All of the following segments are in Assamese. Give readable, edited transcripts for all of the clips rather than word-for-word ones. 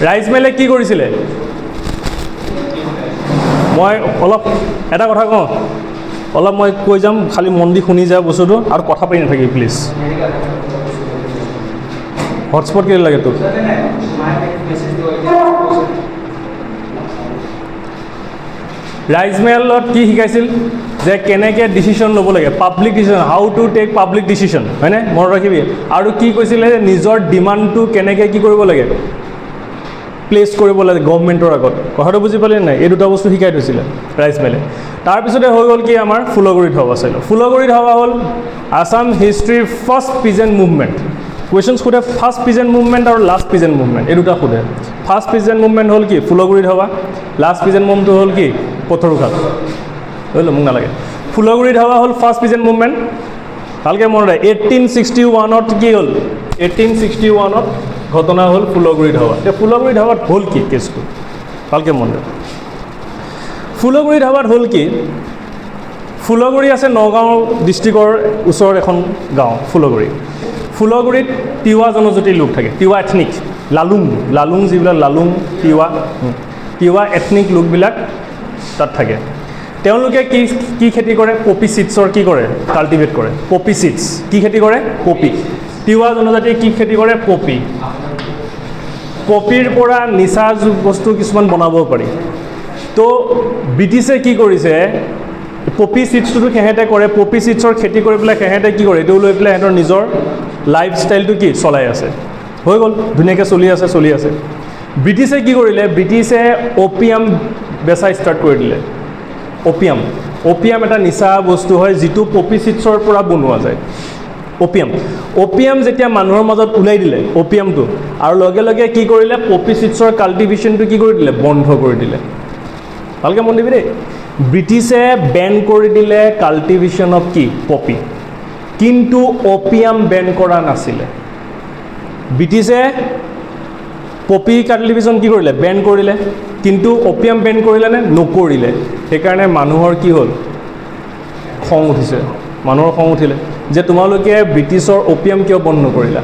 ৰাইজ মিলে কি কৰিছিলে মই অলপ এটা কথা কওঁ অলপ মই কৈ যাম খালি মন দি শুনি যা বস্তুটো আৰু কথা পাতি নাথাকিবি প্লিজ হটস্পট কেলে লাগে তোক ৰাইজ মেলত কি শিকাইছিল যে কেনেকৈ ডিচিশ্যন ল'ব লাগে public decision how to take public decision হয়নে মনত ৰাখিবি আৰু কি কৈছিলে যে নিজৰ ডিমাণ্ডটো কেনেকৈ কি কৰিব লাগে প্লেচ কৰিব লাগে গভৰ্ণমেণ্টৰ আগত কথাটো বুজি পালি নাই এই দুটা বস্তু শিকাই থৈছিলে ৰাইজ মেলে তাৰপিছতে হৈ গ'ল কি আমাৰ ফুলগুৰিত সভা চাইলোঁ ফুলগুৰিত সভা হ'ল আছাম হিষ্ট্ৰীৰ ফাৰ্ষ্ট পিজেণ্ট মুভমেণ্ট কুৱেশ্যনছ সোধে ফাৰ্ষ্ট পিজেণ্ট মুভমেণ্ট আৰু লাষ্ট পিজেণ্ট মুভমেণ্ট এই দুটা সোধে ফাৰ্ষ্ট পিজেণ্ট মুভমেণ্ট হ'ল কি ফুলগুৰিত সভা লাষ্ট পিজেণ্ট মুভমেণ্টটো হ'ল কি পথৰুঘাট বুজিলোঁ মোক নালাগে ফুলগুৰিত সভা হ'ল ফাৰ্ষ্ট পিজেণ্ট মুভমেণ্ট ভালকৈ মনত ৰাখ 1861ত কি হ'ল 1861ত ঘটনা হ'ল ফুলগুৰিত সভা এতিয়া ফুলগুৰিত সভাত হ'ল কি কেছটো ভালকৈ মনত ৰাখ ফুলগুৰিত সভাত হ'ল কি ফুলগুৰি আছে নগাঁও ডিষ্ট্ৰিক্টৰ ওচৰৰ এখন গাঁও ফুলগুৰিত তিৱা জনজাতিৰ লোক থাকে তিৱা এথনিক লালুং যিবিলাক লালুং তিৱা এথনিক লোকবিলাক তাত থাকে তেওঁলোকে কি খেতি কৰে পপি চিডছৰ কি কৰে কাল্টিভেট কৰে পপি চিডছ কি খেতি কৰে পপি তিৱা জনজাতিয়ে কি খেতি কৰে পপিৰ পৰা নিচা বস্তু কিছুমান বনাব পাৰি তো ব্ৰিটিছে কি কৰিছে পপি চিডছটোতো সিহঁতে কৰে পপি চিডছৰ খেতি কৰি পেলাই সিহঁতে কি কৰে এইটো লৈ পেলাই সিহঁতৰ নিজৰ লাইফষ্টাইলটো কি চলাই আছে হৈ গ'ল ধুনীয়াকৈ চলি আছে ব্ৰিটিছে কি কৰিলে ব্ৰিটিছে অপিয়াম বেচা ষ্টাৰ্ট কৰি দিলে অপিয়াম এটা নিচা বস্তু হয় যিটো পপি চিডছৰ পৰা বনোৱা যায় অপিয়াম যেতিয়া মানুহৰ মাজত ওলাই দিলে অপিয়ামটো আৰু লগে লগে কি কৰিলে পপি চিডছৰ কাল্টিভেশ্যনটো কি কৰি দিলে বন্ধ কৰি দিলে ভালকৈ মন দিবি দেই ব্ৰিটিছে বেন কৰি দিলে কাল্টিভেশ্যন অফ কি পপি কিন্তু অপিয়াম বেন কৰা নাছিলে ব্ৰিটিছে পপি কাল্টিভেশ্যন কি কৰিলে বেন কৰিলে কিন্তু অপিয়াম বেন কৰিলে নে নকৰিলে সেইকাৰণে মানুহৰ কি হ'ল খং উঠিলে যে তোমালোকে ব্ৰিটিছৰ অপিয়াম কিয় বন্ধ নকৰিলা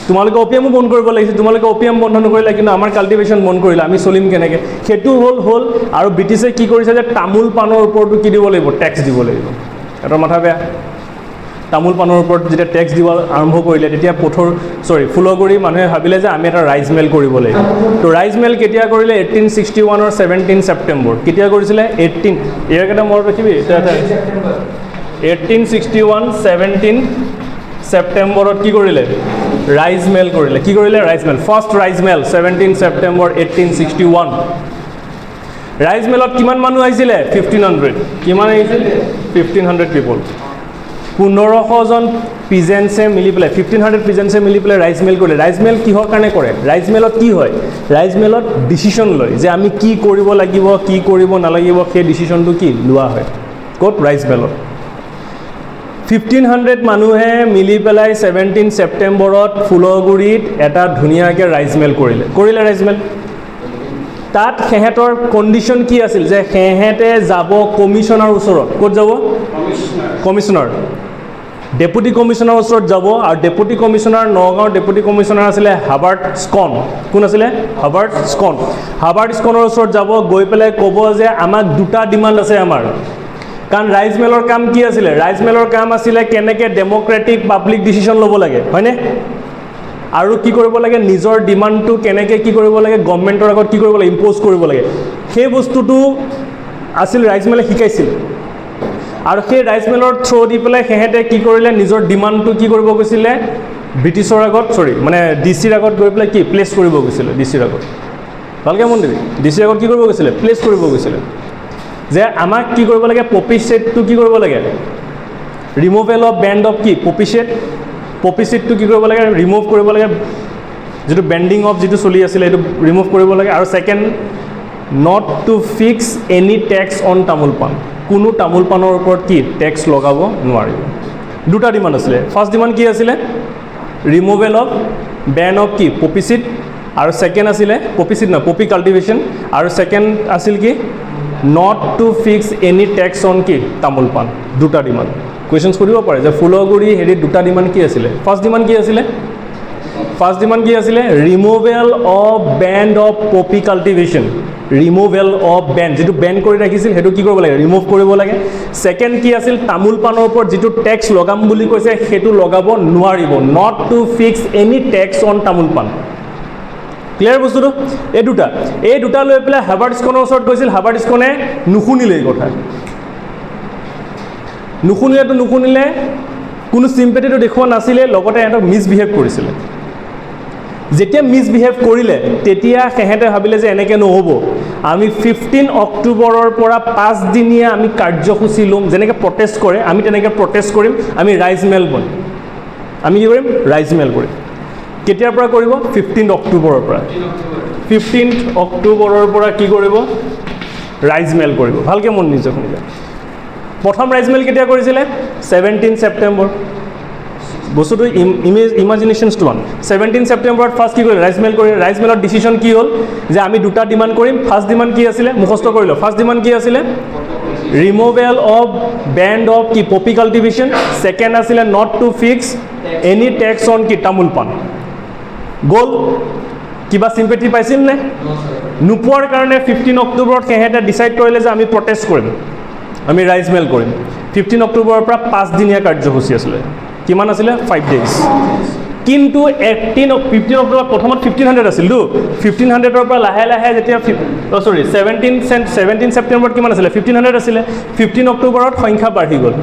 তোমালোকে অপিয়ামো বন্ধ কৰিব লাগিছিল তোমালোকে অপিয়াম বন্ধ নকৰিলা কিন্তু আমাৰ কাল্টিভেশ্যন বন্ধ কৰিলা আমি চলিম কেনেকৈ সেইটো হ'ল আৰু ব্ৰিটিছে কি কৰিছে যে তামোল পাণৰ ওপৰতো কি দিব লাগিব টেক্স দিব লাগিব এটা মাথা বেয়া তামোল পাণৰ ওপৰত যেতিয়া টেক্স দিব আৰম্ভ কৰিলে তেতিয়া ফুলগুৰি মানুহে ভাবিলে যে আমি এটা ৰাইজ মেল কৰিব লাগিব তো ৰাইজ মেল কেতিয়া কৰিলে 1861ৰ 17 ছেপ্টেম্বৰ কেতিয়া কৰিছিলে ইয়াৰ কেইটা মনত ৰাখিবি 1861 17 ছেপ্টেম্বৰত কি কৰিলে ৰাইজ মেল কৰিলে ফাৰ্ষ্ট ৰাইজ মেল 17 ছেপ্টেম্বৰ 1861 ৰাইজ মেলত কিমান মানুহ আহিছিলে 1500 কিমান আহিছিল 1500 পিপল 1500 জন পিজেণ্টছে মিলি পেলাই 1500 পিজেণ্টছে মিলি পেলাই ৰাইজ মেল কৰিলে ৰাইজ মেল কিহৰ কাৰণে কৰে ৰাইজ মেলত কি হয় ৰাইজ মেলত ডিচিশ্যন লয় যে আমি কি কৰিব লাগিব কি কৰিব নালাগিব সেই ডিচিশ্যনটো কি লোৱা হয় ক'ত ৰাইজ মেলত 1500 মানুহে মিলি পেলাই 17 ছেপ্টেম্বৰত ফুলগুৰিত এটা ধুনীয়াকৈ ৰাইজ মেল কৰিলে ৰাইজ মেল তাত সিহঁতৰ কণ্ডিশ্যন কি আছিল যে সিহঁতে যাব কমিশ্যনাৰ ওচৰত ক'ত যাব কমিশ্যনাৰ ডেপুটি কমিশ্যনাৰ ওচৰত যাব আৰু ডেপুটি কমিশ্যনাৰ নগাঁৱৰ ডেপুটি কমিশ্যনাৰ আছিলে হাবাৰ্ট স্কন কোন আছিলে হাবাৰ্ট স্কনৰ ওচৰত যাব গৈ পেলাই ক'ব যে আমাক দুটা ডিমাণ্ড আছে আমাৰ কাৰণ ৰাইজ মেলৰ কাম কি আছিলে ৰাইজ মেলৰ কাম আছিলে কেনেকৈ ডেম'ক্ৰেটিক পাব্লিক ডিচিশ্যন ল'ব লাগে হয়নে আৰু কি কৰিব লাগে নিজৰ ডিমাণ্ডটো কেনেকৈ কি কৰিব লাগে গভৰ্ণমেণ্টৰ আগত কি কৰিব লাগে ইম্প'জ কৰিব লাগে সেই বস্তুটো আছিল ৰাইজ মেলে শিকাইছিল আৰু সেই ৰাইজ মেলৰ থ্ৰু দি পেলাই সিহঁতে কি কৰিলে নিজৰ ডিমাণ্ডটো কি কৰিব গৈছিলে ব্ৰিটিছৰ আগত মানে ডিচিৰ আগত গৈ পেলাই কি প্লেচ কৰিব গৈছিলে ডিচিৰ আগত ভালকৈ মন দিবি ডিচিৰ আগত কি কৰিব গৈছিলে প্লেচ কৰিব গৈছিলে যে আমাক কি কৰিব লাগে পপি চিডটো কি কৰিব লাগে ৰিমুভেল অফ বেণ্ড অফ কি পপি চিডটো কি কৰিব লাগে ৰিমুভ কৰিব লাগে যিটো বেণ্ডিং অফ যিটো চলি আছিলে এইটো ৰিমুভ কৰিব লাগে আৰু second not to fix any tax on তামোল পাণ কোনো তামোল পাণৰ ওপৰত কি টেক্স লগাব নোৱাৰিব দুটা ডিমাণ্ড আছিলে ফাৰ্ষ্ট ডিমাণ্ড কি আছিলে ৰিমুভেল অফ বেন অফ কি পপি চিড আৰু ছেকেণ্ড আছিলে পপি কাল্টিভেশ্যন আৰু ছেকেণ্ড আছিল কি not to fix any tax on কি তামোল পাণ দুটা ডিমাণ্ড কুৱেশ্যনছ কৰিব পাৰে যে ফুলগুৰি দুটা ডিমাণ্ড কি আছিলে ফাৰ্ষ্ট ডিমাণ্ড কি আছিলে ফাৰ্ষ্ট ডিমাণ্ড কি আছিলে removal of ban of poppy cultivation removal of ban যিটো বেন কৰি ৰাখিছিল সেইটো কি কৰিব লাগে ৰিমুভ কৰিব লাগে ছেকেণ্ড কি আছিল তামোল পাণৰ ওপৰত যিটো টেক্স লগাম বুলি কৈছে সেইটো লগাব নোৱাৰিব not to fix any tax on তামোল পাণ ক্লিয়াৰ বস্তুটো এই দুটা লৈ পেলাই হাৰ্বাৰ্টছখনৰ ওচৰত গৈছিল হাৰ্বাৰ্টছখনে নুশুনিলে এই কথা নুশুনিলে কোনো চিম্পেথিটো দেখুওৱা নাছিলে লগতে সিহঁতক মিছবিহেভ কৰিছিলে যেতিয়া মিছবিহেভ কৰিলে তেতিয়া সিহঁতে ভাবিলে যে এনেকৈ নহ'ব আমি 15 অক্টোবৰৰ পৰা 5 দিনীয়া আমি কাৰ্যসূচী ল'ম যেনেকৈ প্ৰটেষ্ট কৰে আমি তেনেকৈ প্ৰটেষ্ট কৰিম আমি ৰাইজ মেল কৰিম আমি কি কৰিম ৰাইজ মেল কৰিম কেতিয়াৰ পৰা কৰিব 15 অক্টোবৰৰ পৰা 15 অক্টোবৰৰ পৰা কি কৰিব ৰাইজ মেল কৰিব ভালকৈ মন নিজে শুনিলে প্ৰথম ৰাইজ মেল কেতিয়া কৰিছিলে 17 ছেপ্টেম্বৰ বস্তুটো ইমাজিনেশ্যনছটো 17 ছেপ্টেম্বৰত ফাৰ্ষ্ট কি কৰিলে ৰাইজ মেল কৰিলে ৰাইজ মেলৰ ডিচিশ্যন কি হ'ল যে আমি দুটা ডিমাণ্ড কৰিম ফাৰ্ষ্ট ডিমাণ্ড কি আছিলে মুখস্থ কৰি লওঁ ফাৰ্ষ্ট ডিমাণ্ড কি আছিলে ৰিমুভেল অফ বেন অফ কি পপি কাল্টিভেশ্যন ছেকেণ্ড আছিলে not to fix any tax on কি তামোল পাণ গ'ল কিবা চিম্পেথি পাইছিল নে নোপোৱাৰ কাৰণে 15 অক্টোবৰত সিহঁতে ডিচাইড কৰিলে যে আমি প্ৰটেষ্ট কৰিম আমি ৰাইজ মেল কৰিম 15 অক্টোবৰৰ পৰা 5 দিনীয়া কাৰ্যসূচী আছিলে কিমান আছিলে 5 ডেজ কিন্তু 15 অক্টোবৰ প্ৰথমত 1500 আছিলতো 1500ৰ পৰা লাহে লাহে যেতিয়া 17 ছেপ্টেম্বৰত কিমান আছিলে 1500 আছিলে 15 অক্টোবৰত সংখ্যা বাঢ়ি গ'ল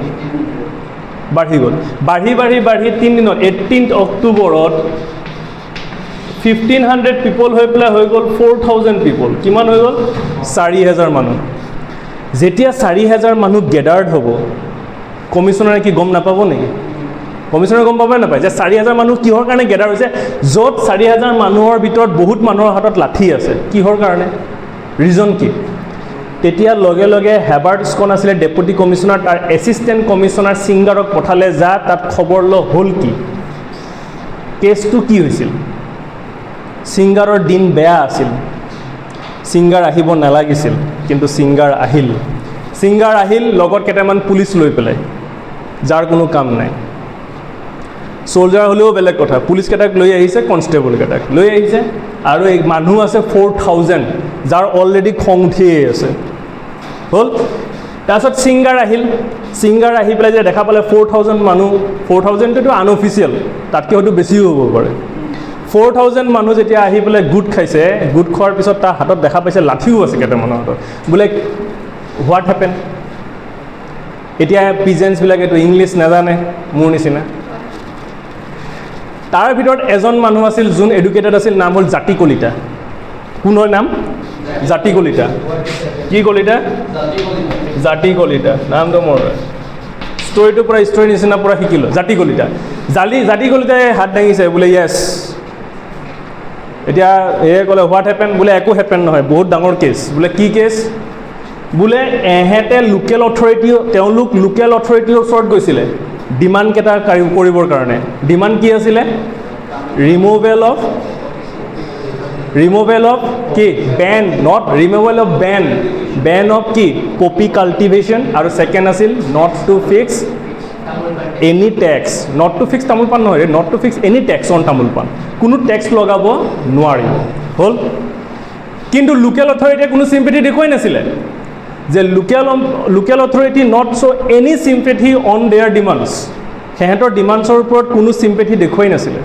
বাঢ়ি 3 দিনত 18 অক্টোবৰত 1500 পিপল হৈ পেলাই হৈ গ'ল 4000 পিপল কিমান হৈ গ'ল 4000 মানুহ যেতিয়া 4000 মানুহ গেডাৰ্ড হ'ব কমিশ্যনাৰে কি গম নাপাব নেকি কমিশ্যনাৰে গম পাবই নাপায় যে 4000 মানুহ কিহৰ কাৰণে গেডাৰ হৈছে য'ত 4000 মানুহৰ ভিতৰত বহুত মানুহৰ হাতত লাঠি আছে কিহৰ কাৰণে ৰিজন কি তেতিয়া লগে লগে হাৰ্বাৰ্টছখন আছিলে ডেপুটি কমিশ্যনাৰ তাৰ এছিষ্টেণ্ট কমিশ্যনাৰ ছিংগাৰক পঠালে যা তাত খবৰ ল হ'ল কি কেছটো কি হৈছিল ছিংগাৰৰ দিন বেয়া আছিল ছিংগাৰ আহিব নালাগিছিল কিন্তু ছিংগাৰ আহিল লগত কেইটামান পুলিচ লৈ পেলাই যাৰ কোনো কাম নাই সোলজাৰ হ'লেও বেলেগ কথা পুলিচ কেইটাক লৈ আহিছে কনষ্টেবল কেইটাক লৈ আহিছে আৰু এই মানুহ আছে 4000 যাৰ অলৰেডি খং উঠিয়ে আছে হ'ল তাৰপিছত ছিংগাৰ আহি পেলাই যে দেখা পালে 4000 মানুহ 4000টো আনঅফিচিয়েল তাতকৈ হয়তো বেছিও হ'ব পাৰে 4000 মানুহ যেতিয়া আহি পেলাই গোট খাইছে গোট খোৱাৰ পিছত তাৰ হাতত দেখা পাইছে লাঠিও আছে কেইটামানৰ হাতত বোলে হোৱাট হেপেন এতিয়া পিজেন্টছবিলাকেতো ইংলিছ নাজানে মোৰ নিচিনা তাৰ ভিতৰত এজন মানুহ আছিল যোন এডুকেটেড আছিল নাম হ'ল জাতি কলিতা কোনৰ নাম জাতি কলিতা কি কলিতা জাতি কলিতা নামটো মোৰ ষ্টৰিটো পৰা ষ্টৰি নিচিনা পৰা শিকিলোঁ জাতি কলিতাই হাত দাঙিছে বোলে য়েছ এতিয়া এয়ে ক'লে হোৱাট হেপেন বোলে একো হেপেন নহয় বহুত ডাঙৰ কেছ বোলে কি কেছ বোলে এহেঁতে তেওঁলোক লোকেল অথৰিটিৰ ওচৰত গৈছিলে ডিমাণ্ড কেইটা কৰিবৰ কাৰণে ডিমাণ্ড কি আছিলে ৰিমুভেল অফ কি ban not removal of ban of কি পপি কাল্টিভেশ্যন আৰু ছেকেণ্ড আছিল not to fix any tax not to fix তামোল পাণ নহয় not to fix any tax on তামোল পাণ কোনো টেক্স লগাব নোৱাৰিব হ'ল কিন্তু লোকেল অথৰিটিয়ে কোনো চিম্পেথি দেখুৱাই নাছিলে যে local authority not show' any sympathy on their demands সিহঁতৰ ডিমাণ্ডছৰ ওপৰত কোনো চিম্পেথি দেখুৱাই নাছিলে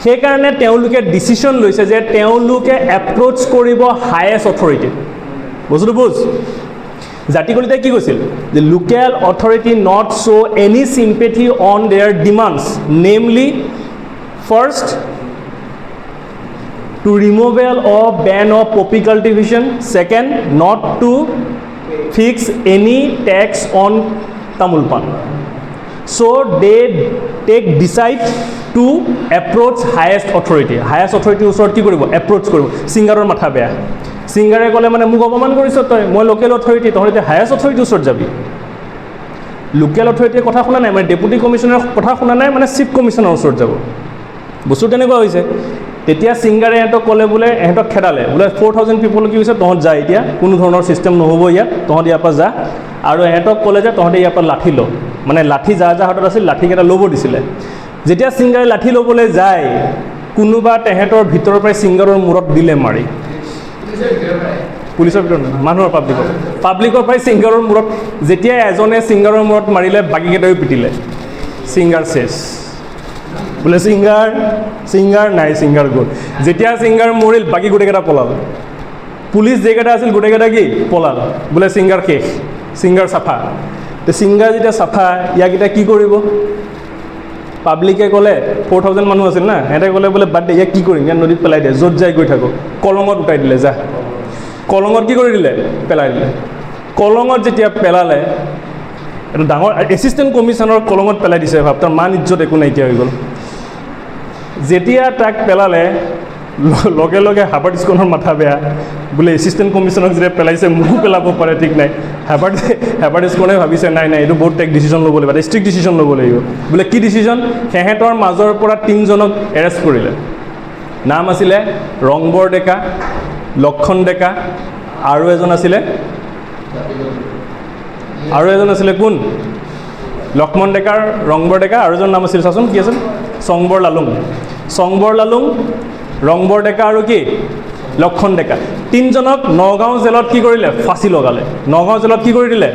সেইকাৰণে তেওঁলোকে ডিচিশ্যন লৈছে যে তেওঁলোকে এপ্ৰ'চ কৰিব হায়েষ্ট অথৰিটিক বস্তুটো বুজ জাতি কলিতাই কি কৈছিল যে local authority not show' any sympathy on their demands namely first to removal of ban of poppy cultivation second not to fix any tax on tamul pan so they decide to approach highest authority ওচৰত কি কৰিব এপ্ৰ'চ কৰিব ছিংগাৰৰ মাথা বেয়া ছিংগাৰে ক'লে মানে মোক অপমান কৰিছ তই মই লোকেল অথৰিটি তহঁতে হায়েষ্ট অথৰিটিৰ ওচৰত যাবি লোকেল অথৰিটিৰ কথা শুনা নাই মানে ডেপুটি কমিশ্যনাৰৰ কথা শুনা নাই মানে চিফ কমিশ্যনাৰৰ ওচৰত যাব বস্তু তেনেকুৱা হৈছে তেতিয়া ছিংগাৰে ইহঁতক ক'লে বোলে ইহঁতক খেদালে বোলে 4000 পিপল কি হৈছে তহঁত যা এতিয়া কোনো ধৰণৰ ছিষ্টেম নহ'ব ইয়াত তহঁত ইয়াৰ পৰা যা আৰু ইহঁতক ক'লে যে তহঁতে ইয়াৰ পৰা লাঠি ল মানে লাঠি যাৰ হাতত আছিল লাঠিকেইটা ল'ব দিছিলে যেতিয়া ছিংগাৰে লাঠি ল'বলৈ যায় কোনোবা তেহেঁতৰ ভিতৰৰ পৰাই ছিংগাৰৰ মূৰত দিলে মাৰি পুলিচৰ ভিতৰত নহয় মানুহৰ পাব্লিকৰ পৰাই ছিংগাৰৰ মূৰত যেতিয়া এজনে ছিংগাৰৰ মূৰত মাৰিলে বাকীকেইটাইও পিটিলে ছিংগাৰ চেছ বোলে ছিংগাৰ নাই ছিংগাৰ গ'ল যেতিয়া ছিংগাৰ মৰিল বাকী গোটেইকেইটা পলাল পুলিচ যেইকেইটা আছিল গোটেইকেইটা কি পলাল বোলে ছিংগাৰ শেষ ছিংগাৰ চাফা তো ছিংগাৰ যেতিয়া চাফা ইয়াক এতিয়া কি কৰিব পাব্লিকে ক'লে 4000 মানুহ আছিল না সিহঁতে ক'লে বোলে বাদ দে ইয়াক কি কৰিম ইয়াত নদীত পেলাই দে য'ত যাই গৈ থাকোঁ কলঙত উঠাই দিলে যা কলঙত কি কৰি দিলে পেলাই দিলে কলঙত যেতিয়া পেলালে এইটো ডাঙৰ এছিষ্টেণ্ট কমিশ্যনাৰ কলঙত পেলাই দিছে ভাব তাৰ মান ইজ্জত একো নাইকিয়া হৈ গ'ল যেতিয়া তাক পেলালে লগে লগে হাবাৰ্ডিছখনৰ মাথা বেয়া বোলে এছিষ্টেণ্ট কমিশ্যনাৰক যেতিয়া পেলাইছে মোকো পেলাব পাৰে ঠিক নাই হাবাৰ্ডিছখনে ভাবিছে নাই এইটো বহুত টেক ডিচিশ্যন ল'ব লাগিব ষ্ট্ৰিক্ট ডিচিশ্যন ল'ব লাগিব বোলে কি ডিচিশ্যন সিহঁতৰ মাজৰ পৰা 3জনক এৰেষ্ট কৰিলে নাম আছিলে ৰংবৰ ডেকা লক্ষণ ডেকা আৰু এজন আছিলে কোন লক্ষ্মণ ডেকাৰ ৰংবৰ ডেকা আৰু এজন নাম আছিল চাচোন কি আছিল চংবৰ লালুং ৰংবৰ ডেকা আৰু কি লক্ষণ ডেকা 3জনক নগাঁও জেলত কি কৰিলে ফাঁচি লগালে নগাঁও জেলত কি কৰি দিলে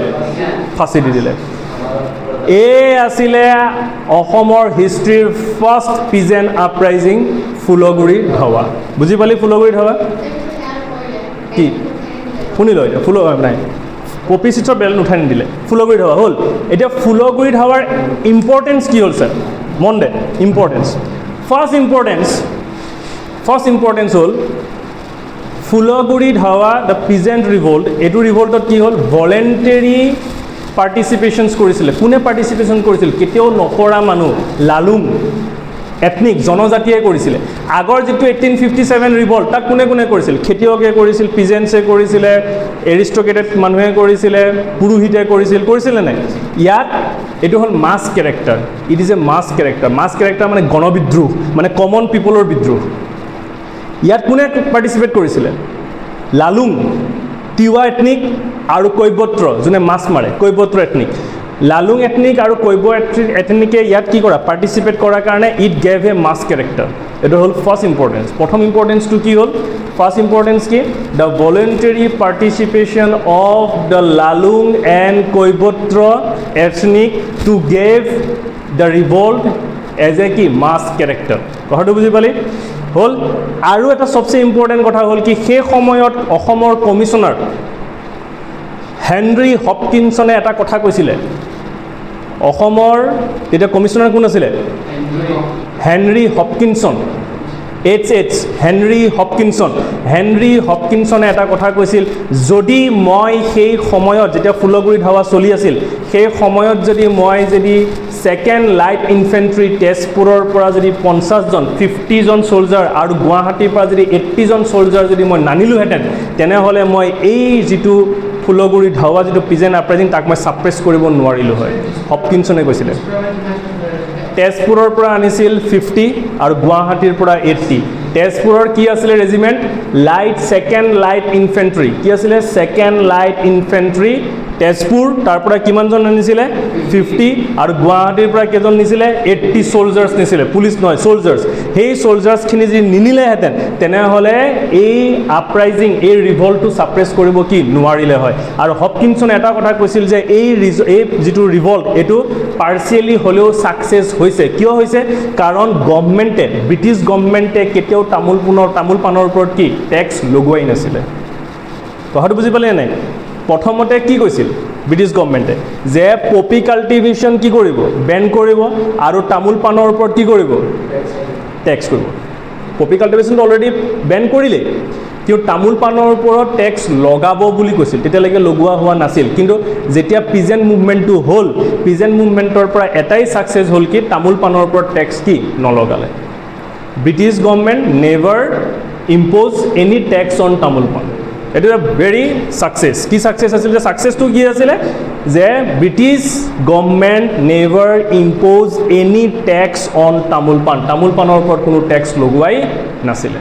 ফাঁচি দি দিলে এই আছিলে অসমৰ হিষ্ট্ৰীৰ ফাৰ্ষ্ট পিজেণ্ট আপৰাইজিং ফুলগুৰি ধাৱা বুজি পালি ফুলগুৰি ধাৱা কি শুনি লয় নাই কপি চিটৰ বেল উঠাই নিদিলে ফুলগুৰি ধাৱা হ'ল এতিয়া ফুলগুৰি ধাৱাৰ ইম্পৰ্টেঞ্চ কি হ'ল ছাৰ মন দে ইম্পৰ্টেঞ্চ ফাৰ্ষ্ট ইম্পৰ্টেঞ্চ হ'ল ফুলগুৰি ধাৱা দ্য পিজেণ্ট ৰিভল্ট এইটো ৰিভল্টত কি হ'ল ভলেণ্টেৰী পাৰ্টিচিপেশ্যনছ কৰিছিলে কোনে পাৰ্টিচিপেশ্যন কৰিছিল কেতিয়াও নকৰা মানুহ লালুং এথনিক জনজাতিয়ে কৰিছিলে আগৰ যিটো 1857 ৰিভল্ট তাক কোনে কৰিছিল খেতিয়কে কৰিছিল পিজেণ্টছে কৰিছিলে এৰিষ্টক্ৰেটেড মানুহে কৰিছিলে পুৰোহিতে কৰিছিলে নাই ইয়াত এইটো হ'ল mass character it is a mass character মানে গণবিদ্ৰোহ মানে কমন পিপলৰ বিদ্ৰোহ ইয়াত কোনে পাৰ্টিচিপেট কৰিছিলে লালুং তিৱা এথনিক আৰু কৈবত্ৰ যোনে মাছ মাৰে কৈবত্ৰ এথনিক লালুং এথনিক আৰু কৈব এথনিকে ইয়াত কি কৰা পাৰ্টিচিপেট কৰাৰ কাৰণে it gave a mass character এইটো হ'ল ফাৰ্ষ্ট ইম্পৰ্টেঞ্চ প্ৰথম ইম্পৰ্টেঞ্চটো কি হ'ল ফাৰ্ষ্ট ইম্পৰ্টেঞ্চ কি the voluntary participation of the Lalung and Kaibarta ethnic to gave the revolt as a key mass character কথাটো বুজি পালি হ'ল আৰু এটা চবচে ইম্পৰ্টেণ্ট কথা হ'ল কি সেই সময়ত অসমৰ কমিশ্যনাৰ হেনৰি হপকিনছনে এটা কথা কৈছিলে অসমৰ তেতিয়া কমিশ্যনাৰ কোন আছিলে হেনৰি হপকিনছন হেনৰি হপকিনছনে এটা কথা কৈছিল যদি মই সেই সময়ত যেতিয়া ফুলগুৰি ধাৱা চলি আছিল সেই সময়ত যদি মই ছেকেণ্ড লাইট ইনফেণ্ট্ৰি তেজপুৰৰ পৰা যদি 50জন ছ'লজাৰ আৰু গুৱাহাটীৰ পৰা যদি 80জন ছ'লজাৰ যদি মই নানিলোহেঁতেন তেনেহ'লে মই এই যিটো ফুলগুৰি ধাৱা যিটো পিজেণ্ট আপৰাইজিং তাক মই ছাপ্ৰেছ কৰিব নোৱাৰিলোঁ হয় হপকিনছনে কৈছিলে তেজপুৰৰ পৰা আনিছিল 50 আৰু গুৱাহাটীৰ পৰা 80 তেজপুৰৰ কি আছিলে ৰেজিমেণ্ট ছেকেণ্ড লাইট ইনফেণ্ট্ৰি কি আছিলে ছেকেণ্ড লাইট ইনফেণ্ট্ৰি তেজপুৰ তাৰ পৰা কিমানজন আনিছিলে 50 আৰু গুৱাহাটীৰ পৰা কেইজন নিছিলে 80 ছ'লজাৰ্ছ নিছিলে পুলিচ নহয় ছ'লজাৰ্ছ সেই ছ'লজাৰ্ছখিনি যদি নিনিলেহেঁতেন তেনেহ'লে এই আপৰাইজিং এই ৰিভল্টটো ছাপ্ৰেছ কৰিব কি নোৱাৰিলে হয় আৰু হপকিনছনে এটা কথা কৈছিল যে এই যিটো ৰিভল্ট এইটো পাৰ্চিয়েলি হ'লেও ছাকচেছ হৈছে কিয় হৈছে কাৰণ ব্ৰিটিছ গভৰ্ণমেণ্টে কেতিয়াও তামোল পাণৰ ওপৰত কি টেক্স লগোৱাই নাছিলে কথাটো বুজি পালে নাই প্ৰথমতে কি কৈছিল ব্ৰিটিছ গভৰ্ণমেণ্টে যে পপি কাল্টিভেশ্যন কি কৰিব বেন কৰিব আৰু তামোল পাণৰ ওপৰত কি কৰিব টেক্স কৰিব পপি কাল্টিভেশ্যনটো অলৰেডি বেন কৰিলেই কিন্তু তামোল পাণৰ ওপৰত টেক্স লগাব বুলি কৈছিল তেতিয়ালৈকে লগোৱা হোৱা নাছিল কিন্তু যেতিয়া পিজেণ্ট মুভমেণ্টটো হ'ল পিজেণ্ট মুভমেণ্টৰ পৰা এটাই ছাকচেছ হ'ল কি তামোল পাণৰ ওপৰত টেক্স কি নলগালে British government never impose any tax on তামোল পাণ এইটো এটা ভেৰি ছাকচেছ কি ছাকচেছ আছিল যে ছাকচেছটো কি আছিলে যে British government never impose any tax on তামোল পাণৰ ওপৰত কোনো টেক্স লগোৱাই নাছিলে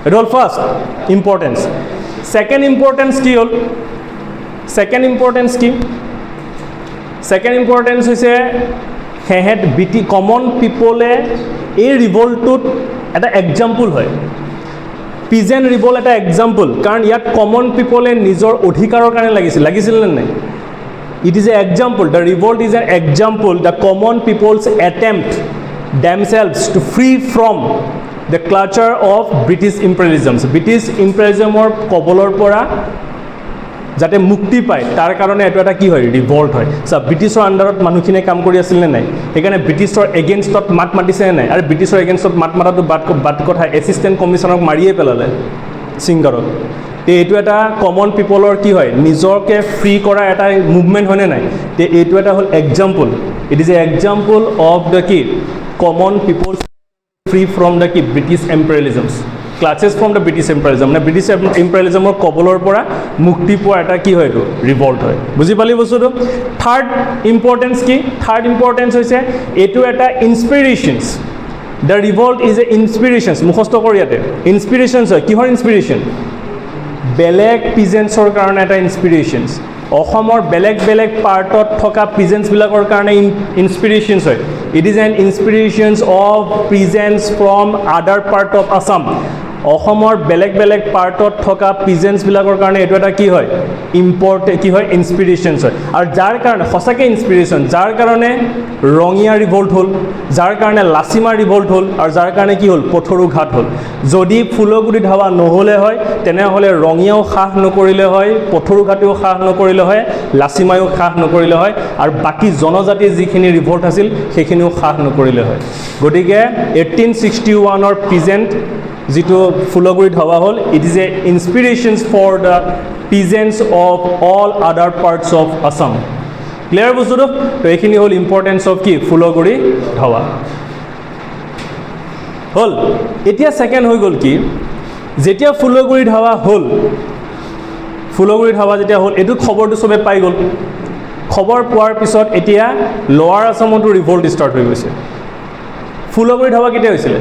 এইটো হ'ল ফাৰ্ষ্ট ইম্পৰ্টেঞ্চ ছেকেণ্ড ইম্পৰ্টেঞ্চ হৈছে সেহেঁত কমন পিপলে এই ৰিভল্টটোত এটা এক্সাম্পল হয় পিজেণ্ট ৰিভল্ট এটা এক্সাম্পল কাৰণ ইয়াত কমন পিপলে নিজৰ অধিকাৰৰ কাৰণে লাগিছিল নে নাই it is a example the revolt is an example the common peoples attempt themselves to free from the clutcher of British imperialism. British imperialismৰ কবলৰ পৰা যাতে মুক্তি পায় তাৰ কাৰণে এটো এটা কি হয় ৰিভল্ট হয় সব ব্ৰিটিছৰ আন্ডাৰত মানুহখিনি কাম কৰি আছিল নে নাই সেইকাৰণে ব্ৰিটিছৰ এগেইনষ্টত মাত মাতিছে নে নাই আৰু ব্ৰিটিছৰ এগেইনষ্টত মাত মাতাটো বাদ কথা এছিষ্টেণ্ট কমিছনাৰক মাৰিয়ে পেলালে সিংগাৰত তে এইটো এটা কমন পিপলৰ কি হয় নিজকে ফ্ৰী কৰা এটা মুভমেন্ট হয় নে নাই তে এইটো এটা হল example it is a example of the key common people free from the British imperialisms classes from the British imperialism na British imperialism or কবলৰ পৰা মুক্তি পোৱা এটা কি হয় এটো ৰিভল্ট হয় বুজি পালি বস্তুটো থাৰ্ড ইম্পৰ্টেন্স কি থাৰ্ড ইম্পৰ্টেন্স হৈছে এটো এটা ইনস্পিৰেশনস the revolt is a inspirations মুখস্থ কৰি ইয়াতে ইনস্পিৰেশনস হয় কিহৰ ইনস্পিৰেশন বেলেগ পিজেন্টছৰ কাৰণে এটা ইনস্পিৰেশনস অসমৰ বেলেগ পাৰ্টত থকা পিজেন্টছ বিলাকৰ কাৰণে ইনস্পিৰেশনস হয় it is an inspirations of peasants from other part of Assam অসমৰ বেলেগ পাৰ্টত থকা পিজেন্টছ বিলাকৰ কাৰণে এটো এটা কি হয় ইম্পৰ্টেন্ট কি হয় ইনস্পিৰেশনস হয় আৰু যাৰ কাৰণে সঁচাকে ইনস্পিৰেশন যাৰ কাৰণে ৰঙিয়া ৰিভল্ট হল যাৰ কাৰণে লাচিমা ৰিভল্ট হল আৰু যাৰ কাৰণে কি হল পথৰু ঘাট হল যদি ফুলগুৰি ধাৱা নহলে হয় তেনেহলে ৰঙিয়াও খাহ নকৰিলে হয় পথৰু ঘাটেও খাহ নকৰিলে হয় লাচিমায়ও খাহ নকৰিলে হয় আৰু বাকি জনজাতি যিখিনি ৰিভল্ট আছিল সেইখিনিও খাহ নকৰিলে হয় গতিকে 1861 অৰ পিজেন্ট যিটো ফুলগুৰিত হওয়া হল it is a inspirations for the peasants of all other parts of Assam clear বুজুটো তো এইখিনি হল ইম্পৰ্টেন্স অফ কি ফুলগুৰি ধাৱা হল এতিয়া সেকেন্ড হৈ গল কি যেতিয়া ফুলগুৰি ধাৱা হল ফুলগুৰি ধাৱা যেতিয়া হল এটো খবৰটো সবে পাই গল খবৰ পোৱাৰ পিছত এতিয়া লোৱাৰ আসামতো ৰিভল্ট ষ্টাৰ্ট হৈ গৈছে ফুলগুৰি ধাৱা কেতিয়া হৈছিল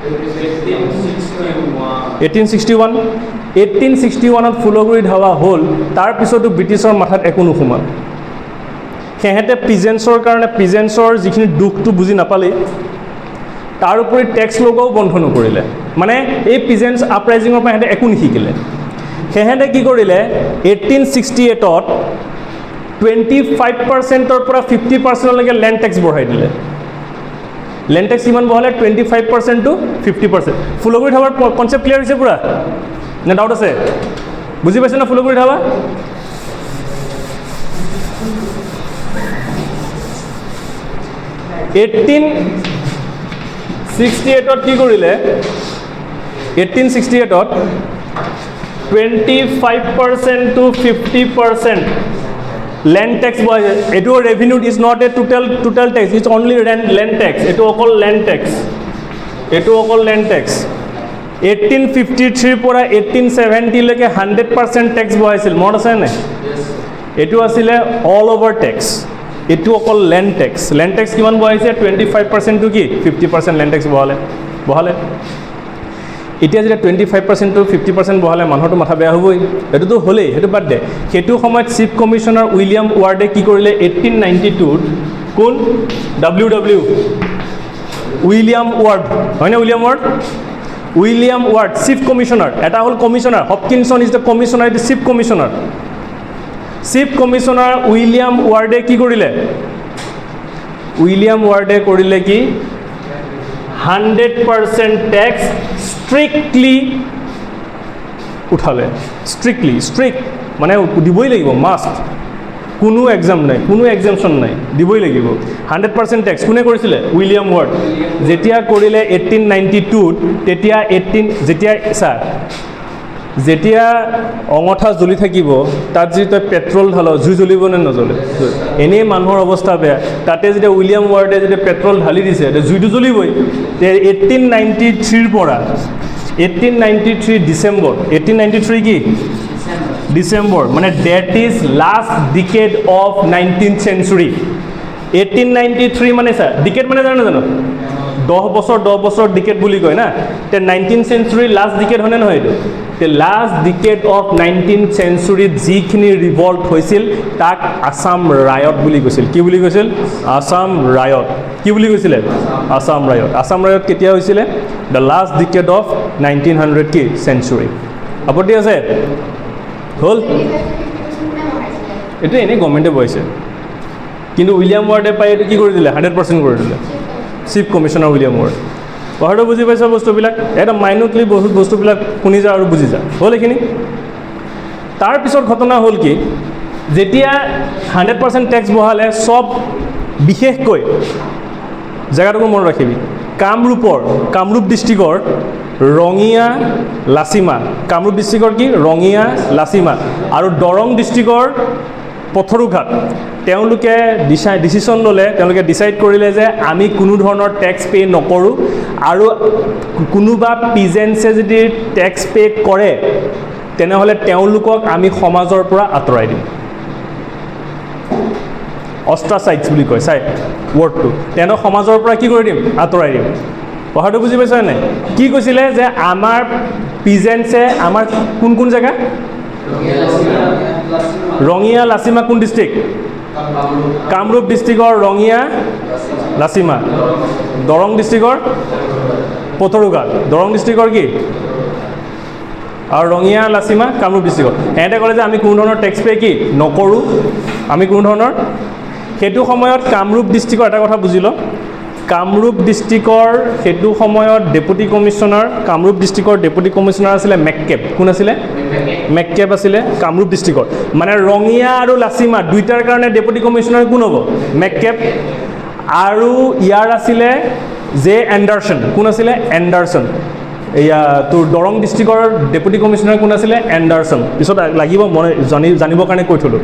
1861 ত ফুলগুৰি ধাৱা হল তাৰ পিছতো ব্ৰিটিছৰ মাথাত একো নুখুমাল সেহেতে পিজেন্টছৰ কাৰণে পিজেন্টছৰ যিখিনি দুখটো বুজি নাপালে তাৰ উপৰি টেক্স লগও বন্ধ নকৰিলে মানে এই পিজেন্টছ আপৰাইজিঙৰ পৰা হেতে একো নিশিকিলে সেহেতে কি কৰিলে 1868 ত 25% ৰ পৰা 50% লৈকে ল্যান্ড টেক্স বঢ়াই দিলে ল্যান্ড টেক্স কিমান বহালে 25% to 50% ফুলগুৰি ধাৱাৰ কনসেপ্ট ক্লিয়াৰ হৈছে পুৰা না ডাউট আছে বুজি পাইছে না ফুলগুৰি ধাৱা 1868 ত কি কৰিলে 1868 ত 25% to 50% land tax was eto revenue is not a total tax it's only land tax eto okol land tax 1853 পৰা 1870 লৈকে 100% tax বহাইছিল মনত আছে নাই এটো আছিলে all over tax এটো অকল land tax কিমান বহাইছে 25% to কি 50% land tax বহালে এতিয়া যেটা 25% to 50% বহালে মানুহটো মাথা বেয়া হ'বই এটো তো হলেই হেতু বাদ দে হেতু সময়ত চিফ কমিশনাৰ উইলিয়াম ওয়াৰ্ডে কি কৰিলে 1892 কোন WW উইলিয়াম ওয়াৰ্ড হয়নে উইলিয়াম ওয়াৰ্ড চিফ কমিশনাৰ এটা হল commissioner Hopkinson is the commissioner is chief commissioner William ওয়াৰ্ডে কি কৰিলে কৰিলে কি 100% tax strictly উঠালে strict মানে দিবই লাগিব মাস্ট কোনো এক্সাম নাই কোনো এক্সামশন নাই দিবই লাগিব 100% ট্যাক্স কোনে কৰিছিলে উইলিয়াম ওয়াৰ্ড যেতিয়া কৰিলে 1892 তেতিয়া যেতিয়া অঙঠা জ্বলি থাকিব তাত যদি তই পেট্ৰল ঢাল জুই জ্বলিব নে নজ্বলে এনে মানুহৰ অৱস্থা বেয়া তাতে যেতিয়া উইলিয়াম ওয়াৰ্ডে যেতিয়া পেট্ৰল ঢালি দিছে জুইটো জ্বলিবই 1893 পৰা 1893 ডিসেম্বৰ 1893 কি ডিসেম্বৰ মানে that is last decade of 19th century 1893 মানে স্যার ডিকেড মানে জানো 10 বছৰ ডিকেড বুলি কয় না তে 19th century লাষ্ট ডিকেড হয়নে নহয় এইটো তে last decade of 19th century যিখিনি ৰিভল্ট হৈছিল তাক আসাম ৰায়ট বুলি কৈছিল কি বুলি কৈছিল আসাম ৰায়ট কি বুলি কৈছিলে আসাম ৰায়ট কেতিয়া হৈছিলে দ্য লাষ্ট ডিকেড অফ 1900 কি century আপত্তি আছে হ'ল এইটো এনেই গভৰ্ণমেণ্টে বহাইছে কিন্তু উইলিয়াম ৱাৰ্ডে পাই এইটো কি কৰি দিলে 100% কৰি দিলে চিফ কমিশ্যনাৰ উইলিয়াম ৱাৰ্ড কথাটো বুজি পাইছা বস্তুবিলাক এটা মাইনুটলি বহুত বস্তুবিলাক শুনি যা আৰু বুজি যা হ'ল এইখিনি তাৰপিছত ঘটনা হ'ল কি যেতিয়া 100% টেক্স বহালে চব বিশেষকৈ জেগাটোকো মনত ৰাখিবি কামৰূপ ডিষ্ট্ৰিক্টৰ ৰঙিয়া লাচিমা কামৰূপ ডিষ্ট্ৰিক্টৰ কি ৰঙিয়া লাচিমা আৰু দৰং ডিষ্ট্ৰিক্টৰ পথৰুঘাট তেওঁলোকে ডিচিশ্যন ল'লে তেওঁলোকে ডিচাইড কৰিলে যে আমি কোনো ধৰণৰ টেক্স পে' নকৰোঁ আৰু কোনোবা পিজেন্সে যদি টেক্স পে' কৰে তেনেহ'লে তেওঁলোকক আমি সমাজৰ পৰা আঁতৰাই দিম অষ্ট্ৰাচাইডছ বুলি কয় চাই ৱৰ্ডটো তেওঁলোকক সমাজৰ পৰা কি কৰি দিম আঁতৰাই দিম কথাটো বুজি পাইছা নাই কি কৈছিলে যে আমাৰ পিজেন্সে আমাৰ কোন জেগা ৰঙিয়া লাচিমা কোন ডিষ্ট্ৰিক্ট কামৰূপ ডিষ্ট্ৰিক্টৰ ৰঙিয়া লাচিমা দৰং ডিষ্ট্ৰিক্টৰ পথৰুঘাট দৰং ডিষ্ট্ৰিক্টৰ কি আৰু ৰঙিয়া লাচিমা কামৰূপ ডিষ্ট্ৰিক্টৰ সিহঁতে ক'লে যে আমি কোনো ধৰণৰ টেক্স পে' কি নকৰোঁ আমি কোনো ধৰণৰ সেইটো সময়ত কামৰূপ ডিষ্ট্ৰিক্টৰ এটা কথা বুজি লওঁ কামৰূপ ডিষ্ট্ৰিক্টৰ সেইটো সময়ত ডেপুটি কমিশ্যনাৰ কামৰূপ ডিষ্ট্ৰিক্টৰ ডেপুটি কমিশ্যনাৰ আছিলে মেককেপ কোন আছিলে মেককেপ আছিলে কামৰূপ ডিষ্ট্ৰিক্টৰ মানে ৰঙিয়া আৰু লাচিমা দুইটাৰ কাৰণে ডেপুটি কমিশ্যনাৰ কোন হ'ব মেককেপ আৰু ইয়াৰ আছিলে জে এণ্ডাৰছন কোন আছিলে এণ্ডাৰছন এয়া তোৰ দৰং ডিষ্ট্ৰিক্টৰ ডেপুটি কমিশ্যনাৰ কোন আছিলে এণ্ডাৰছন পিছত লাগিব মই জানিবৰ কাৰণে কৈ থ'লোঁ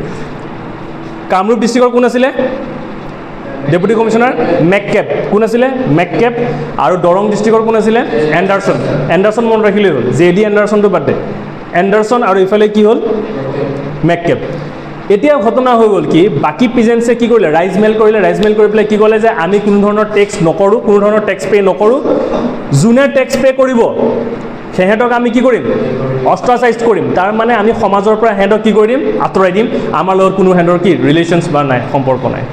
কামৰূপ ডিষ্ট্ৰিক্টৰ কোন আছিলে ডেপুটি কমিশ্যনাৰ মেককেপ কোন আছিলে মেককেপ আৰু দৰং ডিষ্ট্ৰিক্টৰ কোন আছিলে এণ্ডাৰছন মনত ৰাখিলেই হ'ল জে ডি এণ্ডাৰছনটো বাদ দে এণ্ডাৰছন আৰু ইফালে কি হ'ল মেককেপ এতিয়া ঘটনা হৈ গ'ল কি বাকী পিজেন্সে কি কৰিলে ৰাইজ মেল কৰি পেলাই কি ক'লে যে আমি কোনো ধৰণৰ টেক্স নকৰোঁ কোনো ধৰণৰ টেক্স পে' নকৰোঁ যোনে টেক্স পে' কৰিব সিহঁতক আমি কি কৰিম অষ্ট্ৰাচাইজ কৰিম তাৰ মানে আমি সমাজৰ পৰা সিহঁতক কি কৰি দিম আঁতৰাই দিম আমাৰ লগত কোনো সিহঁতৰ কি ৰিলেশ্যনছ বা নাই সম্পৰ্ক নাই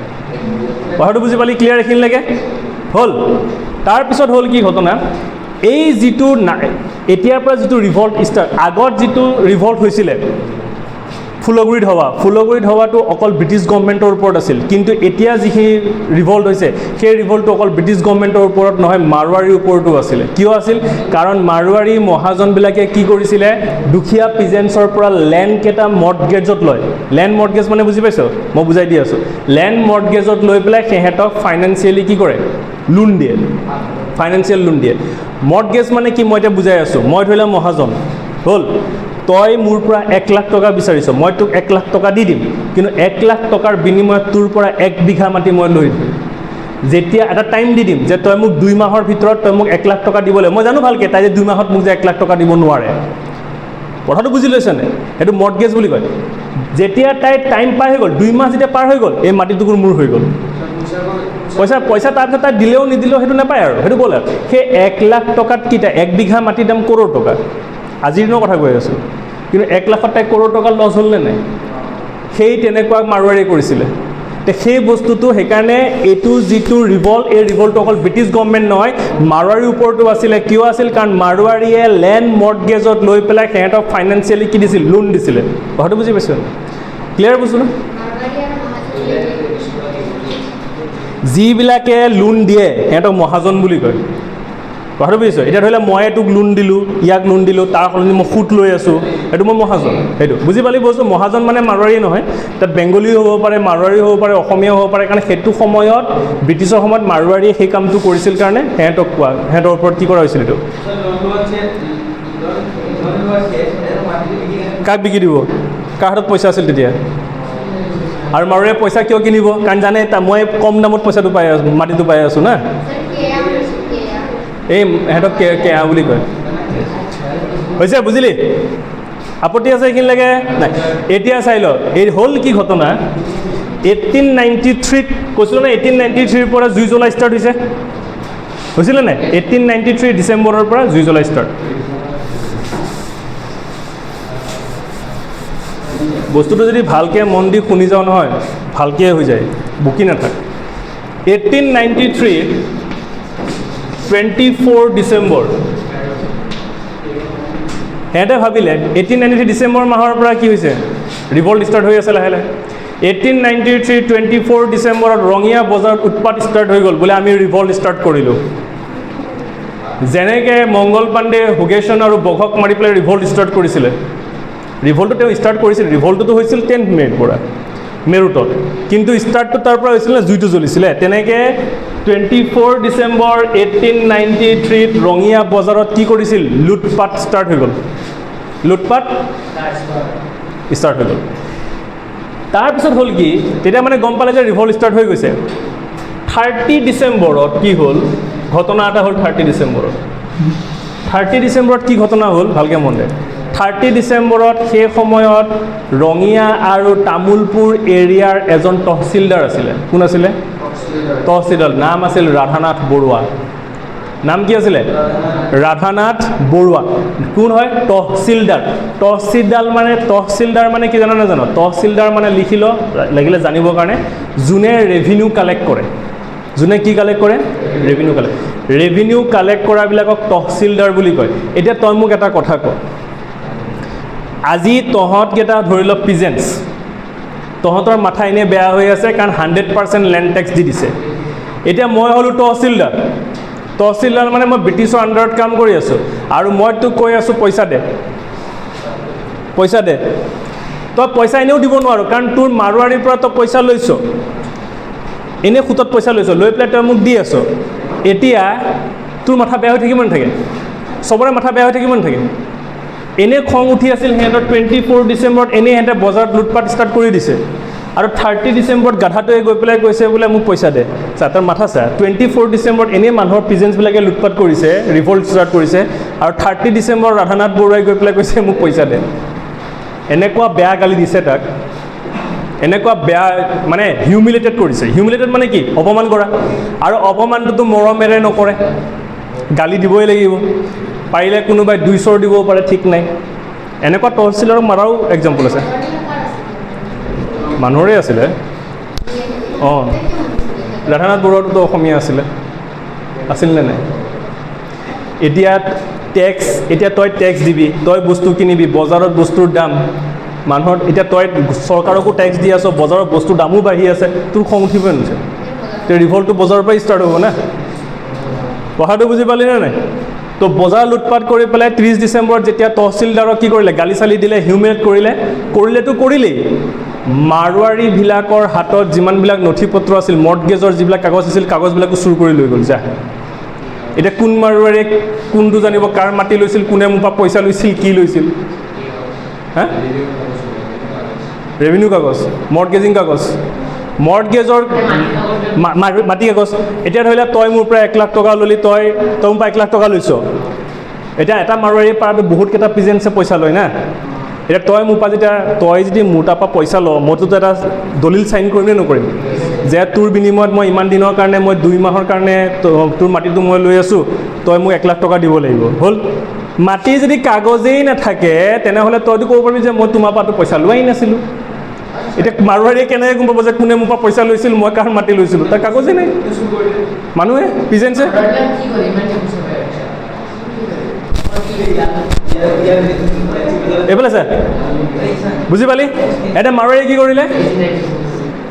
কথাটো বুজি পালি ক্লিয়াৰ এইখিনিলৈকে হ'ল তাৰপিছত হ'ল কি ঘটনা এই যিটো এতিয়াৰ পৰা যিটো ৰিভল্ট ষ্টাৰ্ট আগত যিটো ৰিভল্ট হৈছিলে ফুলগুৰিত হোৱাটো অকল ব্ৰিটিছ গভৰ্ণমেণ্টৰ ওপৰত আছিল কিন্তু এতিয়া যিখিনি ৰিভল্ট হৈছে সেই ৰিভল্টটো অকল ব্ৰিটিছ গভৰ্ণমেণ্টৰ ওপৰত নহয় মাৰোৱাৰীৰ ওপৰতো আছিলে কিয় আছিল কাৰণ মাৰোৱাৰী মহাজনবিলাকে কি কৰিছিলে দুখীয়া পিজেন্সৰ পৰা লেণ্ডকেইটা মৰ্টগেজত লয় লেণ্ড মৰ্টগেজ মানে বুজি পাইছ মই বুজাই দি আছোঁ লেণ্ড মৰ্টগেজত লৈ পেলাই সিহঁতক ফাইনেন্সিয়েলি কি কৰে লোন দিয়ে ফাইনেন্সিয়েল লোন দিয়ে মৰ্টগেজ মানে কি মই এতিয়া বুজাই আছোঁ মই ধৰি লওক মহাজন হ'ল তই মোৰ পৰা 1 লাখ টকা বিচাৰিছ মই তোক 1 লাখ টকা দি দিম কিন্তু 1 লাখ টকাৰ বিনিময়ত তোৰ পৰা 1 বিঘা মাটি মই লৈ দিম যেতিয়া এটা টাইম দি দিম যে তই মোক 2 মাহৰ ভিতৰত তই মোক 1 লাখ টকা দিব লাগিব মই জানো ভালকৈ তাই যে 2 মাহত মোক যে 1 লাখ টকা দিব নোৱাৰে কথাটো বুজি লৈছেনে সেইটো মৰ্টগেজ বুলি কয় যেতিয়া তাই টাইম পাৰ হৈ গ'ল 2 মাহ যেতিয়া পাৰ হৈ গ'ল এই মাটিটুকুৰ মোৰ হৈ গ'ল পইচা তাৰপিছত তাই দিলেও নিদিলেও সেইটো নাপায় আৰু সেইটো গ'ল আৰু সেই 1 লাখ টকাত কিটা 1 বিঘা মাটিৰ দাম কৰোৰ টকা আজিৰ দিনৰ কথা কৈ আছোঁ কিন্তু 1 লাখত তাই কৰোৰ টকা লছ হ'লনে নাই সেই তেনেকুৱা মাৰোৱাৰীয়ে কৰিছিলে তে সেই বস্তুটো সেইকাৰণে এইটো যিটো এই ৰিভল্টটো অকল ব্ৰিটিছ গভৰ্ণমেণ্ট নহয় মাৰোৱাৰীৰ ওপৰতো আছিলে কিয় আছিল কাৰণ মাৰোৱাৰীয়ে লেণ্ড মৰ্টগেজত লৈ পেলাই সিহঁতক ফাইনেন্সিয়েলি কি দিছিল লোন দিছিলে কথাটো বুজি পাইছোঁ ক্লিয়াৰ বুজিছোঁ ন যিবিলাকে লোন দিয়ে সিহঁতক মহাজন বুলি কয় কথাটো বুজিছোঁ এতিয়া ধৰি লওক মই তোক লোন দিলোঁ ইয়াক লোন দিলোঁ তাৰ সলনি মই সুত লৈ আছোঁ সেইটো মই মহাজন সেইটো বুজি পালি বস্তু মহাজন মানে মাৰোৱাৰী নহয় তাত বেংগলীও হ'ব পাৰে মাৰোৱাৰী হ'ব পাৰে অসমীয়াও হ'ব পাৰে কাৰণ সেইটো সময়ত ব্ৰিটিছৰ সময়ত মাৰোৱাৰীয়ে সেই কামটো কৰিছিল কাৰণে সিহঁতৰ ওপৰত কি কৰা হৈছিল এইটো কাক বিকি দিব কাৰ হাতত পইচা আছিল তেতিয়া আৰু মাৰোৱাৰীয়ে পইচা কিয় কিনিব কাৰণ জানে মই কম দামত পইচাটো পাই আছোঁ মাটিটো পাই আছোঁ না এই সিহঁতক কেয়া বুলি কয় হৈছে বুজিলি আপত্তি আছে এইখিনিলৈকে নাই এতিয়া চাই ল এই হ'ল কি ঘটনা 1893 কৈছিলোঁ নে 1893 পৰা জুই জ্বলা ষ্টাৰ্ট হৈছে হৈছিলে নাই 1893 ডিচেম্বৰৰ পৰা জুই জ্বলাই ষ্টাৰ্ট বস্তুটো যদি ভালকৈ মন দি শুনি যাওঁ নহয় ভালকৈ হৈ যায় বুকি নাথাকে 1893 24 ডিচেম্বৰ সিহঁতে ভাবিলে 1893 ডিচেম্বৰ মাহৰ পৰা কি হৈছে ৰিভল্ট ষ্টাৰ্ট হৈ আছে লাহে লাহে 1893 24 ডিচেম্বৰত ৰঙিয়া বজাৰত উৎপাত ষ্টাৰ্ট হৈ গ'ল বোলে আমি ৰিভল্ট ষ্টাৰ্ট কৰিলোঁ যেনেকৈ মংগল পাণ্ডে হুগেছন আৰু বঘক মাৰি পেলাই ৰিভল্ট ষ্টাৰ্ট কৰিছিলে ৰিভল্টটো তেওঁ ষ্টাৰ্ট কৰিছিল ৰিভল্টটো হৈছিল 10th মে'ৰ পৰা মেৰুটত কিন্তু ষ্টাৰ্টটো তাৰ পৰা হৈছিল জুইটো জ্বলিছিলে তেনেকৈ 24 ডিচেম্বৰ 1893 ৰঙিয়া বজাৰত কি কৰিছিল লুটপাট ষ্টাৰ্ট হৈ গ'ল লুটপাট ষ্টাৰ্ট হৈ গ'ল তাৰপিছত হ'ল কি তেতিয়া মানে গম পালে যে ৰিভল্ট ষ্টাৰ্ট হৈ গৈছে 30 ডিচেম্বৰত কি হ'ল ঘটনা এটা হ'ল 30 ডিচেম্বৰত 30 ডিচেম্বৰত কি ঘটনা হ'ল ভালকৈ মন দে 30 ডিচেম্বৰত সেই সময়ত ৰঙিয়া আৰু তামোলপুৰ এৰিয়াৰ এজন তহচিলদাৰ আছিলে কোন আছিলে তহচিলদাৰ নাম আছিল ৰাধানাথ বৰুৱা নাম কি আছিলে ৰাধানাথ বৰুৱা কোন হয় তহচিলদাৰ তহচিলদাৰ মানে কি জানা নাজানো তহচিলদাৰ মানে লিখি ল লাগিলে জানিবৰ কাৰণে যোনে ৰেভিনিউ কালেক্ট কৰে যোনে কি কালেক্ট কৰে ৰেভিনিউ কালেক্ট কৰাবিলাকক তহচিলদাৰ বুলি কয় এতিয়া তই মোক এটা কথা ক আজি তহঁতকেইটা ধৰি লওক পিজেন্টছ তহঁতৰ মাথা এনেই বেয়া হৈ আছে কাৰণ 100% লেণ্ড টেক্স দি দিছে এতিয়া মই হ'লোঁ তহচিলদাৰ মানে মই ব্ৰিটিছৰ আণ্ডাৰত কাম কৰি আছোঁ আৰু মই তোক কৈ আছোঁ পইচা দে তই পইচা এনেও দিব নোৱাৰো কাৰণ তোৰ মাৰোৱাৰীৰ পৰা তই পইচা লৈছ এনেই সুতত পইচা লৈছ লৈ পেলাই তই মোক দি আছ এতিয়া তোৰ মাথা বেয়া হৈ থাকিব নাথাকে চবৰে মাথা বেয়া হৈ থাকিব নাথাকে এনে খং উঠি আছিল সিহঁতৰ 24 ডিচেম্বৰত এনেই সিহঁতে বজাৰত লুটপাট ষ্টাৰ্ট কৰি দিছে আৰু 30 ডিচেম্বৰত গাধাটোৱে গৈ পেলাই কৈছে বোলে মোক পইচা দে চা তাৰ মাথা চা 24 ডিচেম্বৰত এনেই মানুহৰ পিজেন্টছবিলাকে লুটপাট কৰিছে ৰিভল্ট ষ্টাৰ্ট কৰিছে আৰু 30 ডিচেম্বৰত ৰাধানাথ বৰুৱাই গৈ পেলাই কৈছে মোক পইচা দে এনেকুৱা বেয়া গালি দিছে তাক এনেকুৱা বেয়া মানে হিউমিলেটেড কৰিছে হিউমিলেটেড মানে কি অপমান কৰা আৰু অপমানটোতো মৰমেৰে নকৰে গালি দিবই লাগিব পাৰিলে কোনোবাই 200 দিবও পাৰে ঠিক নাই এনেকুৱা তহচিলদাৰক মাৰাও এক্সাম্পল আছে মানুহৰে আছিলে অঁ ৰাধানাথ বৰুৱাটোতো অসমীয়া আছিল নে নাই এতিয়া তই টেক্স দিবি তই বস্তু কিনিবি বজাৰত বস্তুৰ দাম মানুহৰ এতিয়া তই চৰকাৰকো টেক্স দি আছ বজাৰত বস্তুৰ দামো বাঢ়ি আছে তোৰ খং উঠিবই নুঠে তে ৰিভল্টটো বজাৰৰ পৰাই ষ্টাৰ্ট হ'ব না কথাটো বুজি পালি নে নাই তো বজাৰ লুটপাট কৰি পেলাই 30 ডিচেম্বৰত যেতিয়া তহচিলদাৰক কি কৰিলে গালি চালি দিলে হিউমিলেট কৰিলেতো কৰিলেই মাৰোৱাৰীবিলাকৰ হাতত যিমানবিলাক নথি পত্ৰ আছিল মৰ্টগেজৰ যিবিলাক কাগজ আছিল কাগজবিলাকো চুৰ কৰি লৈ গ'ল যা এতিয়া কোন মাৰোৱাৰীয়ে কোনটো জানিব কাৰ মাটি লৈছিল কোনে মোৰ পৰা পইচা লৈছিল কি লৈছিল হা ৰেভিনিউ কাগজ মৰ্টগেজিং কাগজ মৰ্টগেজৰ মাটি কাগজ এতিয়া ধৰি লওক তই মোৰ পৰা 1 লাখ টকা ল'লি তই মোৰ পৰা 1 লাখ টকা লৈছ এতিয়া এটা মাৰোৱাৰীৰ পৰা বহুতকেইটা পিজেন্টছে পইচা লয় না এতিয়া তই মোৰ পৰা তই যদি মোৰ তাৰপৰা পইচা ল মইতো এটা দলিল চাইন কৰিম নে নকৰিম যে তোৰ বিনিময়ত মই ইমান দিনৰ কাৰণে মই 2 মাহৰ কাৰণে তোৰ মাটিটো মই লৈ আছোঁ তই মোক 1 লাখ টকা দিব লাগিব হ'ল মাটি যদি কাগজেই নাথাকে তেনেহ'লে তইতো ক'ব পাৰিবি যে মই তোমাৰ পৰাতো পইচা লোৱাই নাছিলোঁ এতিয়া মাৰোৱাৰীয়ে কেনেকৈ গম পাব যে কোনে মোৰ পৰা পইচা লৈছিল মই কাৰ মাটি লৈছিলোঁ তাৰ কাগজেই নাই মানুহে পিজেন্টছে এইফালে ছাৰ বুজি পালি এটা মাৰোৱাৰীয়ে কি কৰিলে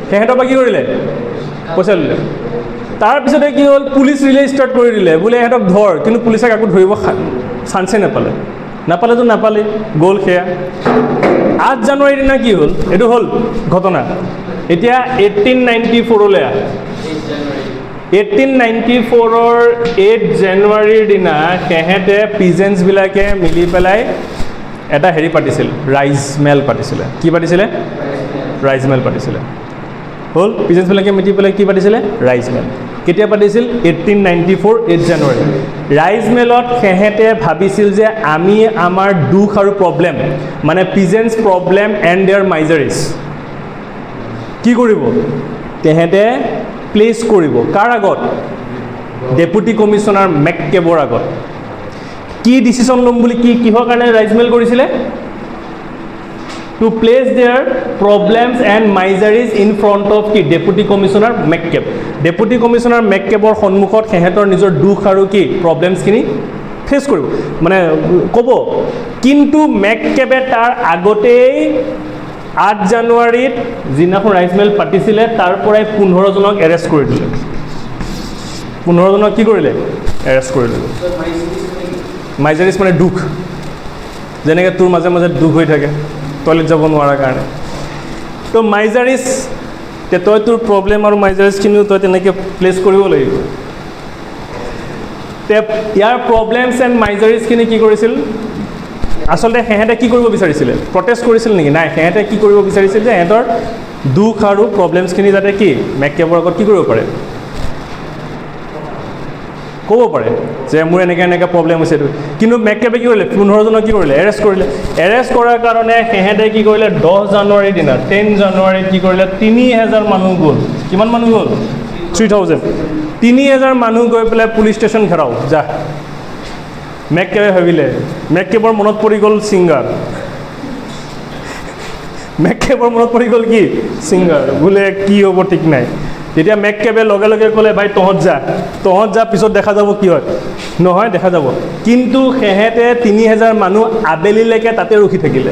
সিহঁতৰ পৰা কি কৰিলে পইচা ল'লে তাৰপিছতে কি হ'ল পুলিচ ৰিলে ষ্টাৰ্ট কৰি দিলে বোলে ইহঁতক ধৰ কিন্তু পুলিচে কাকো ধৰিব চান্সে নাপালেতো নাপালে গ'ল সেয়া 8 জানুৱাৰীৰ দিনা কি হ'ল এইটো হ'ল ঘটনা এতিয়া 1894লৈ আহ 1894ৰ 8 জানুৱাৰীৰ দিনা সিহঁতে পিজেন্টছবিলাকে মিলি পেলাই এটা হেৰি পাতিছিল ৰাইজ মেল পাতিছিলে কি পাতিছিলে ৰাইজ মেল পাতিছিলে হ'ল পিজেন্টছবিলাকে মিলি পেলাই কি পাতিছিলে ৰাইজ মেল কেতিয়া পাতিছিল 1894 8 জানুৱাৰী ৰাইজ মেলত সিহঁতে ভাবিছিল যে আমি আমাৰ দুখ আৰু প্ৰব্লেম মানে পিজেন্টছ প্ৰব্লেম এণ্ড দেয়াৰ মাইজাৰিজ কি কৰিব তেহেঁতে প্লেচ কৰিব কাৰ আগত ডেপুটি কমিশ্যনাৰ মেককেবৰ আগত কি ডিচিশ্যন ল'ম বুলি কিহৰ কাৰণে ৰাইজমেল কৰিছিলে to place their problems and miseries in front of কি deputy commissioner McCabe deputy commissioner মেককেবৰ সন্মুখত সিহঁতৰ নিজৰ দুখ আৰু কি প্ৰব্লেমছখিনি ফেচ কৰিব মানে ক'ব কিন্তু মেককেবে তাৰ আগতেই 8 জানুৱাৰীত যিদিনাখন ৰাইজমেল পাতিছিলে তাৰ পৰাই 15 জনক এৰেষ্ট কৰি দিলে 15 জনক কি কৰিলে এৰেষ্ট কৰি দিলে মাইজাৰিজ মানে দুখ যেনেকৈ তোৰ মাজে মাজে দুখ হৈ থাকে টয়লেট যাব নোৱাৰাৰ কাৰণে তো মাইজাৰিজ তই তোৰ প্ৰব্লেম আৰু মাইজাৰিজখিনিও তই তেনেকৈ প্লেচ কৰিব লাগিব ইয়াৰ প্ৰব্লেমছ এণ্ড মাইজাৰিজখিনি কি কৰিছিল আচলতে সিহঁতে কি কৰিব বিচাৰিছিলে প্ৰটেষ্ট কৰিছিল নেকি নাই সিহঁতে কি কৰিব বিচাৰিছিল যে সিহঁতৰ দুখ আৰু প্ৰব্লেমছখিনি যাতে কি মেককেবৰ আগত কি কৰিব পাৰে ক'ব পাৰে যে মোৰ এনেকৈ প্ৰব্লেম হৈছে এইটো কিন্তু মেককেবে কি কৰিলে 15 জনক কি কৰিলে এৰেষ্ট কৰিলে এৰেষ্ট কৰাৰ কাৰণে সিহঁতে কি কৰিলে 10 জানুৱাৰীৰ দিনা 10 জানুৱাৰীত কি কৰিলে 3000 মানুহ গ'ল কিমান মানুহ গ'ল 3000 3000 মানুহ গৈ পেলাই পুলিচ ষ্টেচন ঘেৰাও যা মেককেবে ভাবিলে মেককেবৰ মনত পৰি গ'ল ছিংগাৰ মেককেবৰ মনত পৰি গ'ল কি ছিংগাৰ বোলে কি হ'ব ঠিক নাই তেতিয়া মেককেবে লগে লগে ক'লে ভাই তহঁত যা পিছত দেখা যাব কি হয় নহয় দেখা যাব কিন্তু সিহঁতে 3000 মানুহ আবেলিলৈকে তাতে ৰখি থাকিলে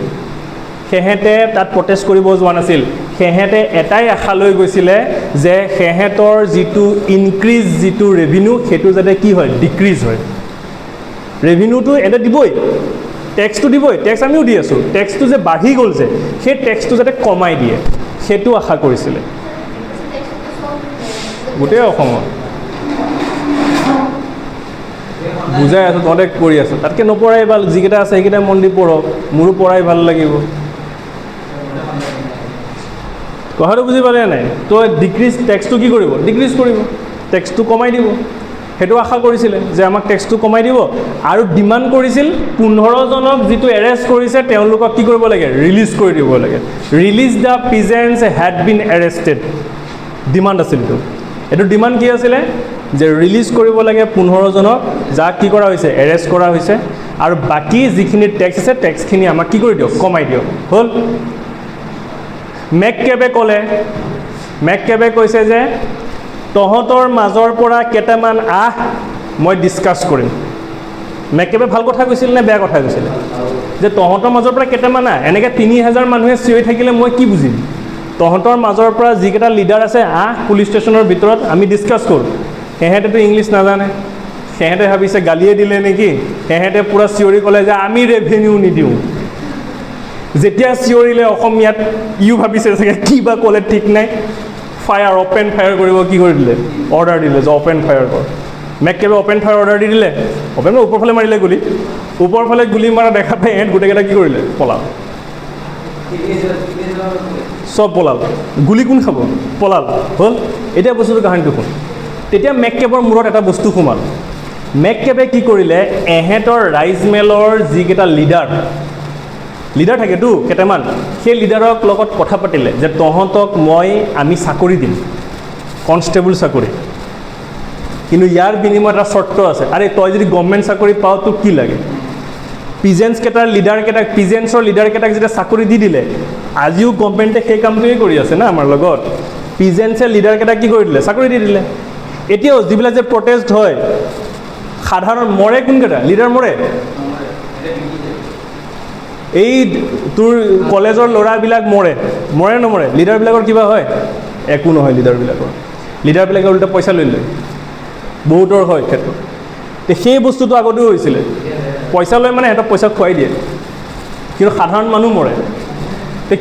সিহঁতে তাত প্ৰটেষ্ট কৰিব যোৱা নাছিল সিহঁতে এটাই আশা লৈ গৈছিলে যে সিহঁতৰ যিটো ইনক্ৰিজ যিটো ৰেভিনিউ সেইটো যাতে কি হয় ডিক্ৰিজ হয় ৰেভিনিউটো এটা দিবই টেক্সটো দিবই টেক্স আমিও দি আছোঁ টেক্সটো যে বাঢ়ি গ'ল যে সেই টেক্সটো যাতে কমাই দিয়ে সেইটো আশা কৰিছিলে গোটেই অসমত বুজাই আছোঁ তহঁতে কৰি আছোঁ তাতকৈ নপঢ়াই ভাল যিকেইটা আছে সেইকেইটা মন দি পঢ়ক মোৰো পঢ়াই ভাল লাগিব কথাটো বুজি পালে নাই তই ডিক্ৰিজ টেক্সটো কি কৰিব ডিক্ৰিজ কৰিব টেক্সটো কমাই দিব সেইটো আশা কৰিছিলে যে আমাক টেক্সটো কমাই দিব আৰু ডিমাণ্ড কৰিছিল 15 জনক যিটো এৰেষ্ট কৰিছে তেওঁলোকক কি কৰিব লাগে ৰিলিজ কৰি দিব লাগে release the peasants had been arrested demand আছিল এইটো ডিমাণ্ড কি আছিলে যে ৰিলিজ কৰিব লাগে 15 জনক যাক কি কৰা হৈছে এৰেষ্ট কৰা হৈছে আৰু বাকী যিখিনি টেক্স আছে টেক্সখিনি আমাক কি কৰি দিয়ক কমাই দিয়ক হ'ল মেককেবে কৈছে যে তহঁতৰ মাজৰ পৰা কেইটামান মই ডিছকাছ কৰিম মেককেবে ভাল কথা কৈছিল নে বেয়া কথা কৈছিলে যে তহঁতৰ মাজৰ পৰা কেইটামান এনেকৈ 3000 মানুহে চিঞৰি থাকিলে মই কি বুজিম তহঁতৰ মাজৰ পৰা যিকেইটা লিডাৰ আছে পুলিচ ষ্টেচনৰ ভিতৰত আমি ডিছকাছ কৰোঁ সিহঁতেতো ইংলিছ নাজানে সিহঁতে ভাবিছে গালিয়ে দিলে নেকি সিহঁতে পূৰা চিঞৰি ক'লে যে আমি ৰেভিনিউ নিদিওঁ যেতিয়া চিঞৰিলে অসমীয়াত ভাবিছে চাগে কি বা ক'লে ঠিক নাই ফায়াৰ অপেন ফায়াৰ কৰিব কি কৰি দিলে অৰ্ডাৰ দিলে যে অপেন ফায়াৰ কৰ মেককেবে অপেন ফায়াৰ অৰ্ডাৰ দি দিলে অপেন ওপৰফালে মাৰিলে গুলি ওপৰফালে গুলি মাৰা দেখা পাই এহেঁত গোটেইকেইটা কি কৰিলে পলাল চব পলাল গুলি কোন খাব পলাল হ'ল এতিয়া বস্তুটো কাহিনীটো শুন তেতিয়া মেককেবৰ মূৰত এটা বস্তু সোমাল মেককেবে কি কৰিলে এহেঁতৰ ৰাইজমেলৰ যিকেইটা লিডাৰ থাকেতো কেইটামান সেই লিডাৰক লগত কথা পাতিলে যে তহঁতক আমি চাকৰি দিম কনষ্টেবল চাকৰি কিন্তু ইয়াৰ বিনিময়ত এটা চৰ্ত আছে আৰে তই যদি গভৰ্ণমেণ্ট চাকৰি পাৱ তোক কি লাগে পিজেণ্টছৰ লিডাৰকেইটাক যেতিয়া চাকৰি দি দিলে আজিও গভৰ্ণমেণ্টে সেই কামটোৱে কৰি আছে না আমাৰ লগত পিজেণ্টছে লিডাৰকেইটাক কি কৰি দিলে চাকৰি দি দিলে এতিয়াও যিবিলাক যে প্ৰটেষ্ট হয় সাধাৰণ মৰে কোনকেইটা লিডাৰ মৰে এই তোৰ কলেজৰ ল'ৰাবিলাক মৰে নমৰে লিডাৰবিলাকৰ কিবা হয় একো নহয় লিডাৰবিলাকে উল্টা পইচা লৈ লয় বহুতৰ হয় ক্ষেত্ৰত সেই বস্তুটো আগতেও হৈছিলে পইচা লৈ মানে সিহঁতক পইচা খুৱাই দিয়ে কিন্তু সাধাৰণ মানুহ মৰে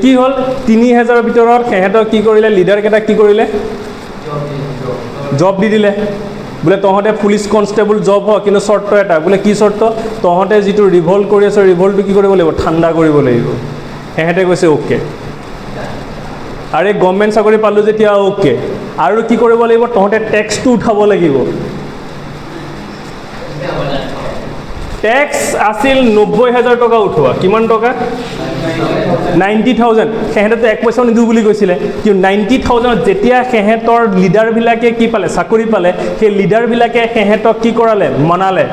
কি হ'ল 3000ৰ ভিতৰত সিহঁতক কি কৰিলে লিডাৰকেইটাক কি কৰিলে জব দি দিলে বোলে তহঁতে পুলিচ কনষ্টেবল জব হয় কিন্তু চৰ্ত এটা বোলে কি চৰ্ত তহঁতে যিটো ৰিভল্ট কৰি আছ ৰিভল্টটো কি কৰিব লাগিব ঠাণ্ডা কৰিব লাগিব সিহঁতে কৈছে অ'কে আৰে গভৰ্ণমেণ্ট চাকৰি পালোঁ যেতিয়া অ'কে আৰু কি কৰিব লাগিব তহঁতে টেক্সটো উঠাব লাগিব টেক্স আছিল 90,000 টকা উঠোৱা কিমান টকা 90,000 সেহেঁতেতো 1 পইচাও নিদিওঁ বুলি কৈছিলে কিন্তু 90,000 যেতিয়া সেহেঁতৰ লিডাৰবিলাকে কি পালে চাকৰি পালে সেই লিডাৰবিলাকে সেহেঁতক কি কৰালে মনালে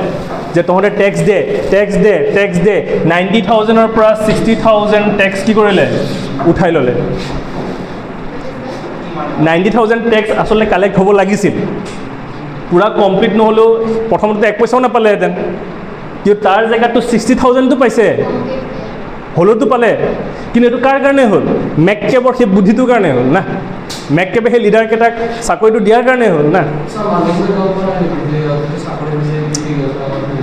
যে তহঁতে টেক্স দে 90,000ৰ পৰা 60,000 টেক্স কি কৰিলে উঠাই ল'লে 90,000 টেক্স আচলতে কালেক্ট হ'ব লাগিছিল পুৰা কমপ্লিট নহ'লেও প্ৰথমতে 1 পইচাও নাপালেহেঁতেন কিন্তু তাৰ জেগাতো 60,000টো পাইছে হ'লেওতো পালে কিন্তু এইটো কাৰ কাৰণে হ'ল মেককেবৰ সেই বুদ্ধিটোৰ কাৰণে হ'ল না মেককেবে সেই লিডাৰকেইটাক চাকৰিটো দিয়াৰ কাৰণে হ'ল না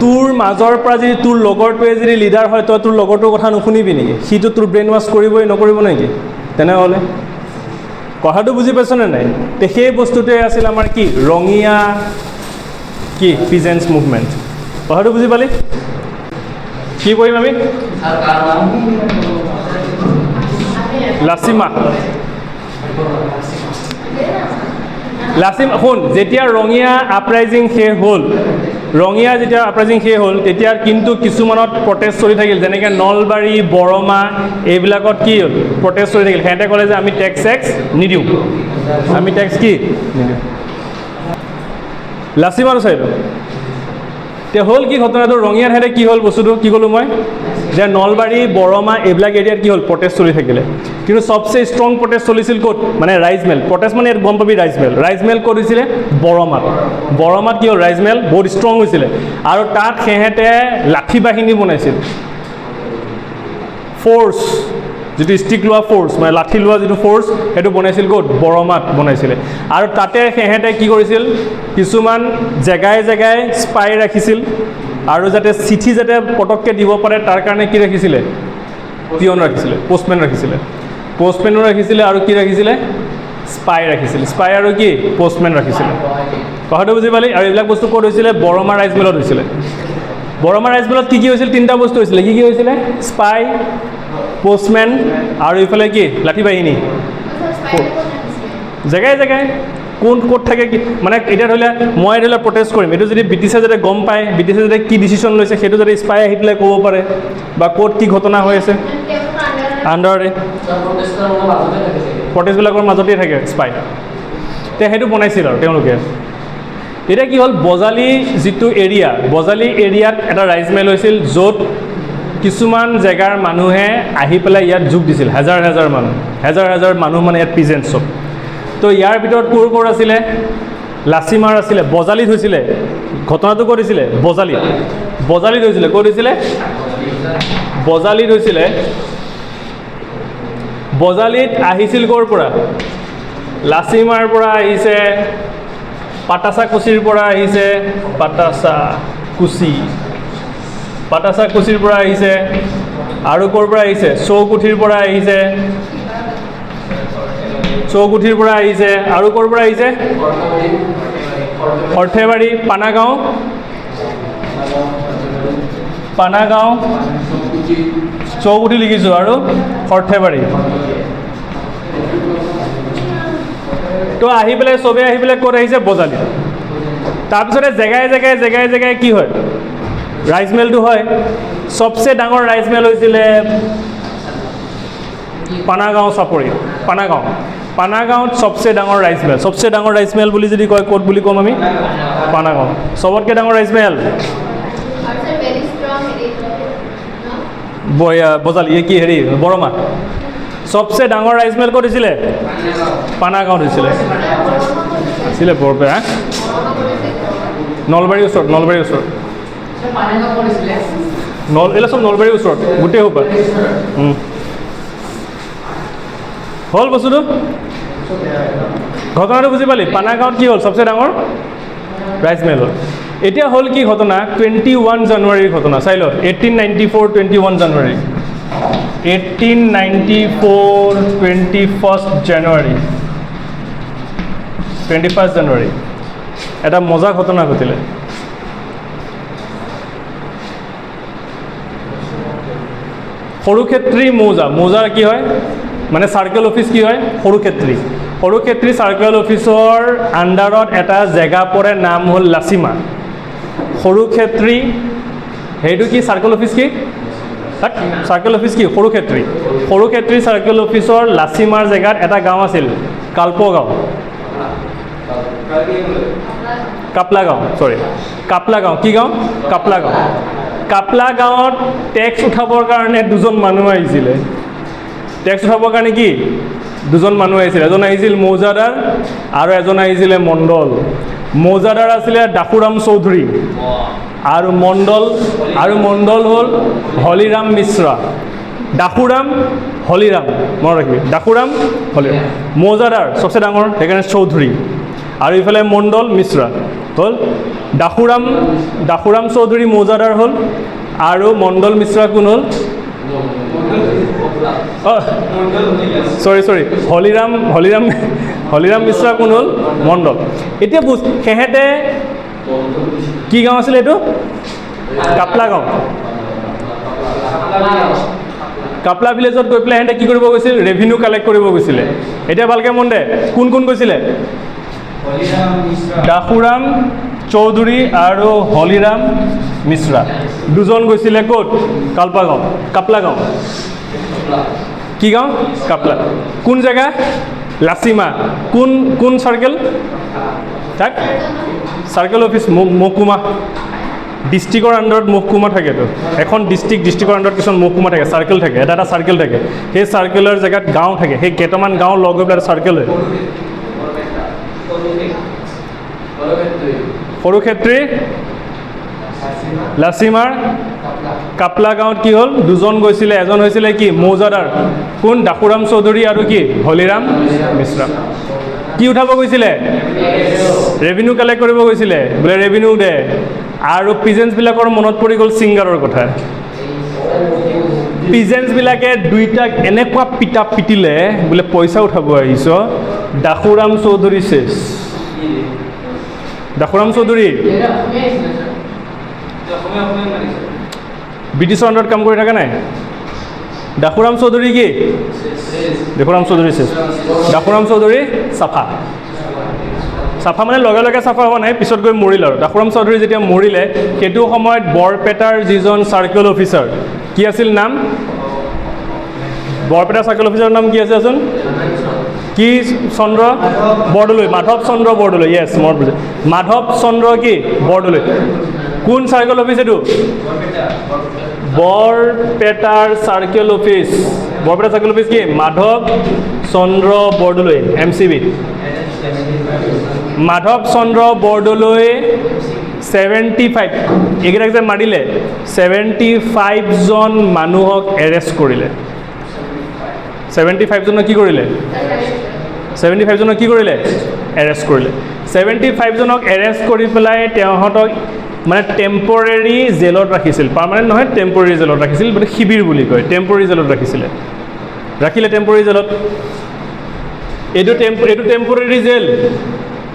তোৰ মাজৰ পৰা যদি তোৰ লগৰটোৱে যদি লিডাৰ হয় তই তোৰ লগৰটোৰ কথা নুশুনিবি নেকি সিটো তোৰ ব্ৰেইন ৱাছ কৰিবই নকৰিব নেকি তেনেহ'লে কথাটো বুজি পাইছনে নাই তে সেই বস্তুটোৱে আছিল আমাৰ কি ৰঙিয়া কি পিজেন্টছ মুভমেণ্ট কথাটো বুজি পালি কি কৰিম আমি লাচিমা শুন যেতিয়া ৰঙিয়া আপৰাইজিং শেষ হ'ল ৰঙিয়া যেতিয়া আপৰাইজিং শেষ হ'ল তেতিয়া কিন্তু কিছুমানত প্ৰটেষ্ট চলি থাকিল যেনেকৈ নলবাৰী বৰমা এইবিলাকত কি হ'ল প্ৰটেষ্ট চলি থাকিল সিহঁতে ক'লে যে আমি টেক্স নিদিওঁ আমি টেক্স কি নিদিওঁ লাচিমাটো চাইলোঁ এতিয়া হ'ল কি ঘটনাটো ৰঙিয়াত সিহঁতে কি হ'ল বস্তুটো কি ক'লোঁ মই যে নলবাৰী বৰমা এইবিলাক এৰিয়াত কি হ'ল প্ৰটেষ্ট চলি থাকিলে কিন্তু সবচে ষ্ট্ৰং প্ৰটেষ্ট চলিছিল ক'ত মানে ৰাইজমেল প্ৰটেষ্ট মানে গম পাবি ৰাইজমেল ক'ত হৈছিলে বৰমাত কি হ'ল ৰাইজমেল বহুত ষ্ট্ৰং হৈছিলে আৰু তাত সিহঁতে লাঠি বাহিনী বনাইছিল ফ'ৰ্চ যিটো ষ্টিক লোৱা ফ'ৰ্চ মানে লাঠি লোৱা যিটো ফ'ৰ্চ সেইটো বনাইছিল ক'ত বৰমাত বনাইছিলে আৰু তাতে সিহঁতে কি কৰিছিল কিছুমান জেগাই জেগাই স্পাই ৰাখিছিল আৰু যাতে চিঠি যাতে পটককৈ দিব পাৰে তাৰ কাৰণে কি ৰাখিছিলে পিয়ন ৰাখিছিলে পোষ্টমেনো ৰাখিছিলে আৰু কি ৰাখিছিলে স্পাই ৰাখিছিলে স্পাই আৰু কি পোষ্টমেন ৰাখিছিলে কথাটো বুজি পালি আৰু এইবিলাক বস্তু ক'ত হৈছিলে বৰমা ৰাইজমেলত হৈছিলে বৰমা ৰাইজমেলত কি হৈছিল তিনিটা বস্তু হৈছিলে কি হৈছিলে স্পাই পোষ্টমেন আৰু এইফালে কি লাঠি বাহিনী জেগাই জেগাই কোন ক'ত থাকে কি মানে এতিয়া ধৰি লওক মই ধৰি লওক প্ৰটেষ্ট কৰিম এইটো যদি ব্ৰিটিছে যাতে গম পায় ব্ৰিটিছে যাতে কি ডিচিশ্যন লৈছে সেইটো যাতে স্পাই আহি পেলাই ক'ব পাৰে বা ক'ত কি ঘটনা হৈ আছে আণ্ডাৰতে প্ৰটেষ্টবিলাকৰ মাজতেই থাকে স্পাই এতিয়া সেইটো বনাইছিল আৰু তেওঁলোকে এতিয়া কি হ'ল বজালী যিটো এৰিয়াত এটা ৰাইজমেল হৈছিল য'ত কিছুমান জেগাৰ মানুহে আহি পেলাই ইয়াত যোগ দিছিল হাজাৰ মানুহ মানে ইয়াত পিজেণ্ট চব তো ইয়াৰ ভিতৰত ক'ৰ আছিলে লাচিমাৰ আছিলে বজালীত হৈছিলে ঘটনাটো ক'ত হৈছিলে বজালীত হৈছিলে ক'ত হৈছিলে বজালীত আহিছিল ক'ৰ পৰা লাচিমাৰ পৰা আহিছে পাটাচাকুচিৰ পৰা আহিছে পাটাচাকুচিৰ পৰা আহিছে আৰু ক'ৰ পৰা আহিছে চৌকুঠিৰ পৰা আহিছে আৰু ক'ৰ পৰা আহিছে সৰ্থেবাৰী পানাগাঁও চৌকুঠি লিখিছোঁ আৰু সৰ্থেবাৰী তো আহি পেলাই চবেই আহি পেলাই ক'ত আহিছে বজালী তাৰপিছতে জেগাই জেগাই কি হয় ৰাইজমেলটো হয় সবচে ডাঙৰ ৰাইজমেল হৈছিলে পানাগাঁৱত সবচে ডাঙৰ ৰাইজমেল বুলি যদি কয় ক'ত বুলি ক'ম আমি পানাগাঁও চবতকৈ ডাঙৰ ৰাইজমেল বজালী কি হেৰি বৰমা সবচে ডাঙৰ ৰাইজমেল ক'ত হৈছিলে পানাগাঁৱত হৈছিলে বৰপেটা নলবাৰীৰ ওচৰত এইবিলাক চব নলবাৰীৰ ওচৰত গোটেই সোপা হ'ল বস্তুটো ঘটনাটো বুজি পালি পানাগাঁৱত কি হ'ল সবচে ডাঙৰ ৰাইজমেল হ'ল এতিয়া হ'ল কি ঘটনা 21 জানুৱাৰীৰ ঘটনা চাই লওক 1894 21 জানুৱাৰী 21 জানুৱাৰী এটা মজা ঘটনা ঘটিলে সৰুক্ষেত্ৰী মৌজা কি হয় মানে চাৰ্কেল অফিচ কি হয় সৰুক্ষেত্ৰী চাৰ্কেল অফিচৰ আণ্ডাৰত এটা জেগা পৰে নাম হ'ল লাচিমা সৰুক্ষেত্ৰী সেইটো কি চাৰ্কেল অফিচ কি চাৰ্কেল অফিচ কি সৰুক্ষেত্ৰী চাৰ্কেল অফিচৰ লাচিমাৰ জেগাত এটা গাঁও আছিল কালপগাঁও কাপলা গাঁও কি গাঁও কাপলা গাঁৱত টেক্স উঠাবৰ কাৰণে দুজন মানুহ আহিছিলে টেক্স উঠাবৰ কাৰণে কি দুজন মানুহ আহিছিল এজন আহিছিল মৌজাদাৰ আৰু এজন আহিছিলে মণ্ডল মৌজাদাৰ আছিলে দাসুৰাম চৌধুৰী আৰু মণ্ডল হ'ল হলিৰাম মিশ্ৰা দাসুৰাম হলিৰাম মনত ৰাখিবি দাসুৰাম হলিৰাম মৌজাদাৰ চবচে ডাঙৰ সেইকাৰণে চৌধুৰী আৰু ইফালে মণ্ডল মিশ্ৰা হ'ল দাসুৰাম চৌধুৰী মৌজাদাৰ হ'ল আৰু মণ্ডল মিশ্ৰা কোন হ'ল সৰি হলিৰাম মিশ্ৰা কোন হ'ল মণ্ডল এতিয়া বুজ সেহেঁতে কি গাঁও আছিলে এইটো কাপলা গাঁও কাপলা ভিলেজত গৈ পেলাই সিহঁতে কি কৰিব গৈছিল ৰেভিনিউ কালেক্ট কৰিব গৈছিলে এতিয়া ভালকৈ মন দে কোন গৈছিলে দাসুৰাম চৌধুৰী আৰু হলিৰাম মিশ্ৰা দুজন গৈছিলে ক'ত কাপলা গাঁও কি গাঁও কাপলা কোন জেগা লাচিমা কোন চাৰ্কেল তাক চাৰ্কেল অফিচ মহকুমা ডিষ্ট্ৰিক্টৰ আণ্ডাৰত মহকুমা থাকেতো এখন ডিষ্ট্ৰিক্টৰ আণ্ডাৰত কিছুমান মহকুমা থাকে চাৰ্কেল থাকে এটা চাৰ্কেল থাকে সেই চাৰ্কেলৰ জেগাত গাঁও থাকে সেই কেইটামান গাঁও লগ হৈ পেলাই চাৰ্কেল হয় সৰুক্ষেত্ৰী লাচিমাৰ কাপলা গাঁৱত কি হ'ল দুজন গৈছিলে এজন হৈছিলে কি মৌজাদাৰ কোন দাসুৰাম চৌধুৰী আৰু কি হলিৰাম মিশ্ৰা কি উঠাব গৈছিলে ৰেভিনিউ কালেক্ট কৰিব গৈছিলে বোলে ৰেভিনিউ দে আৰু পিজেণ্টছবিলাকৰ মনত পৰি গ'ল ছিংগাৰৰ কথা পিজেণ্টছবিলাকে দুইটাক এনেকুৱা পিটিলে বোলে পইচা উঠাব আহিছ দাসুৰাম চৌধুৰী শেষ দাসুৰাম চৌধুৰী ব্ৰিটিছৰ আণ্ডাৰত কাম কৰি থাকে নাই দাসুৰাম চৌধুৰী কি দাসুৰাম চৌধুৰী চাফা মানে লগে লগে চাফা হোৱা নাই পিছত গৈ মৰিল আৰু দাসুৰাম চৌধুৰী যেতিয়া মৰিলে সেইটো সময়ত বৰপেটাৰ যিজন চাৰ্কেল অফিচাৰ কি আছিল নাম বৰপেটা চাৰ্কেল অফিচাৰৰ নাম কি আছিলচোন কি চন্দ্ৰ বৰদলৈ মাধৱ চন্দ্ৰ বৰদলৈ য়েছ মনত বুজে মাধৱ চন্দ্ৰ কি বৰদলৈ কোন চাৰ্কেল অফিচ এইটো বৰপেটাৰ চাৰ্কেল অফিচ কি মাধৱ চন্দ্ৰ বৰদলৈ MCB মাধৱ চন্দ্ৰ বৰদলৈ 75 এইকেইটাক যে মাৰিলে 75 জন মানুহক এৰেষ্ট কৰিলে 75 জনক কি কৰিলে এৰেষ্ট কৰিলে 75 জনক এৰেষ্ট কৰি পেলাই তেওঁহঁতক মানে টেম্পৰেৰী জেলত ৰাখিছিল পাৰ্মানেণ্ট নহয় টেম্পৰেৰী জেলত ৰাখিছিল মানে শিবিৰ বুলি কয় টেম্পৰেৰী জেলত ৰাখিলে টেম্পৰেৰী জেলত এইটো টেম্পৰেৰী জেল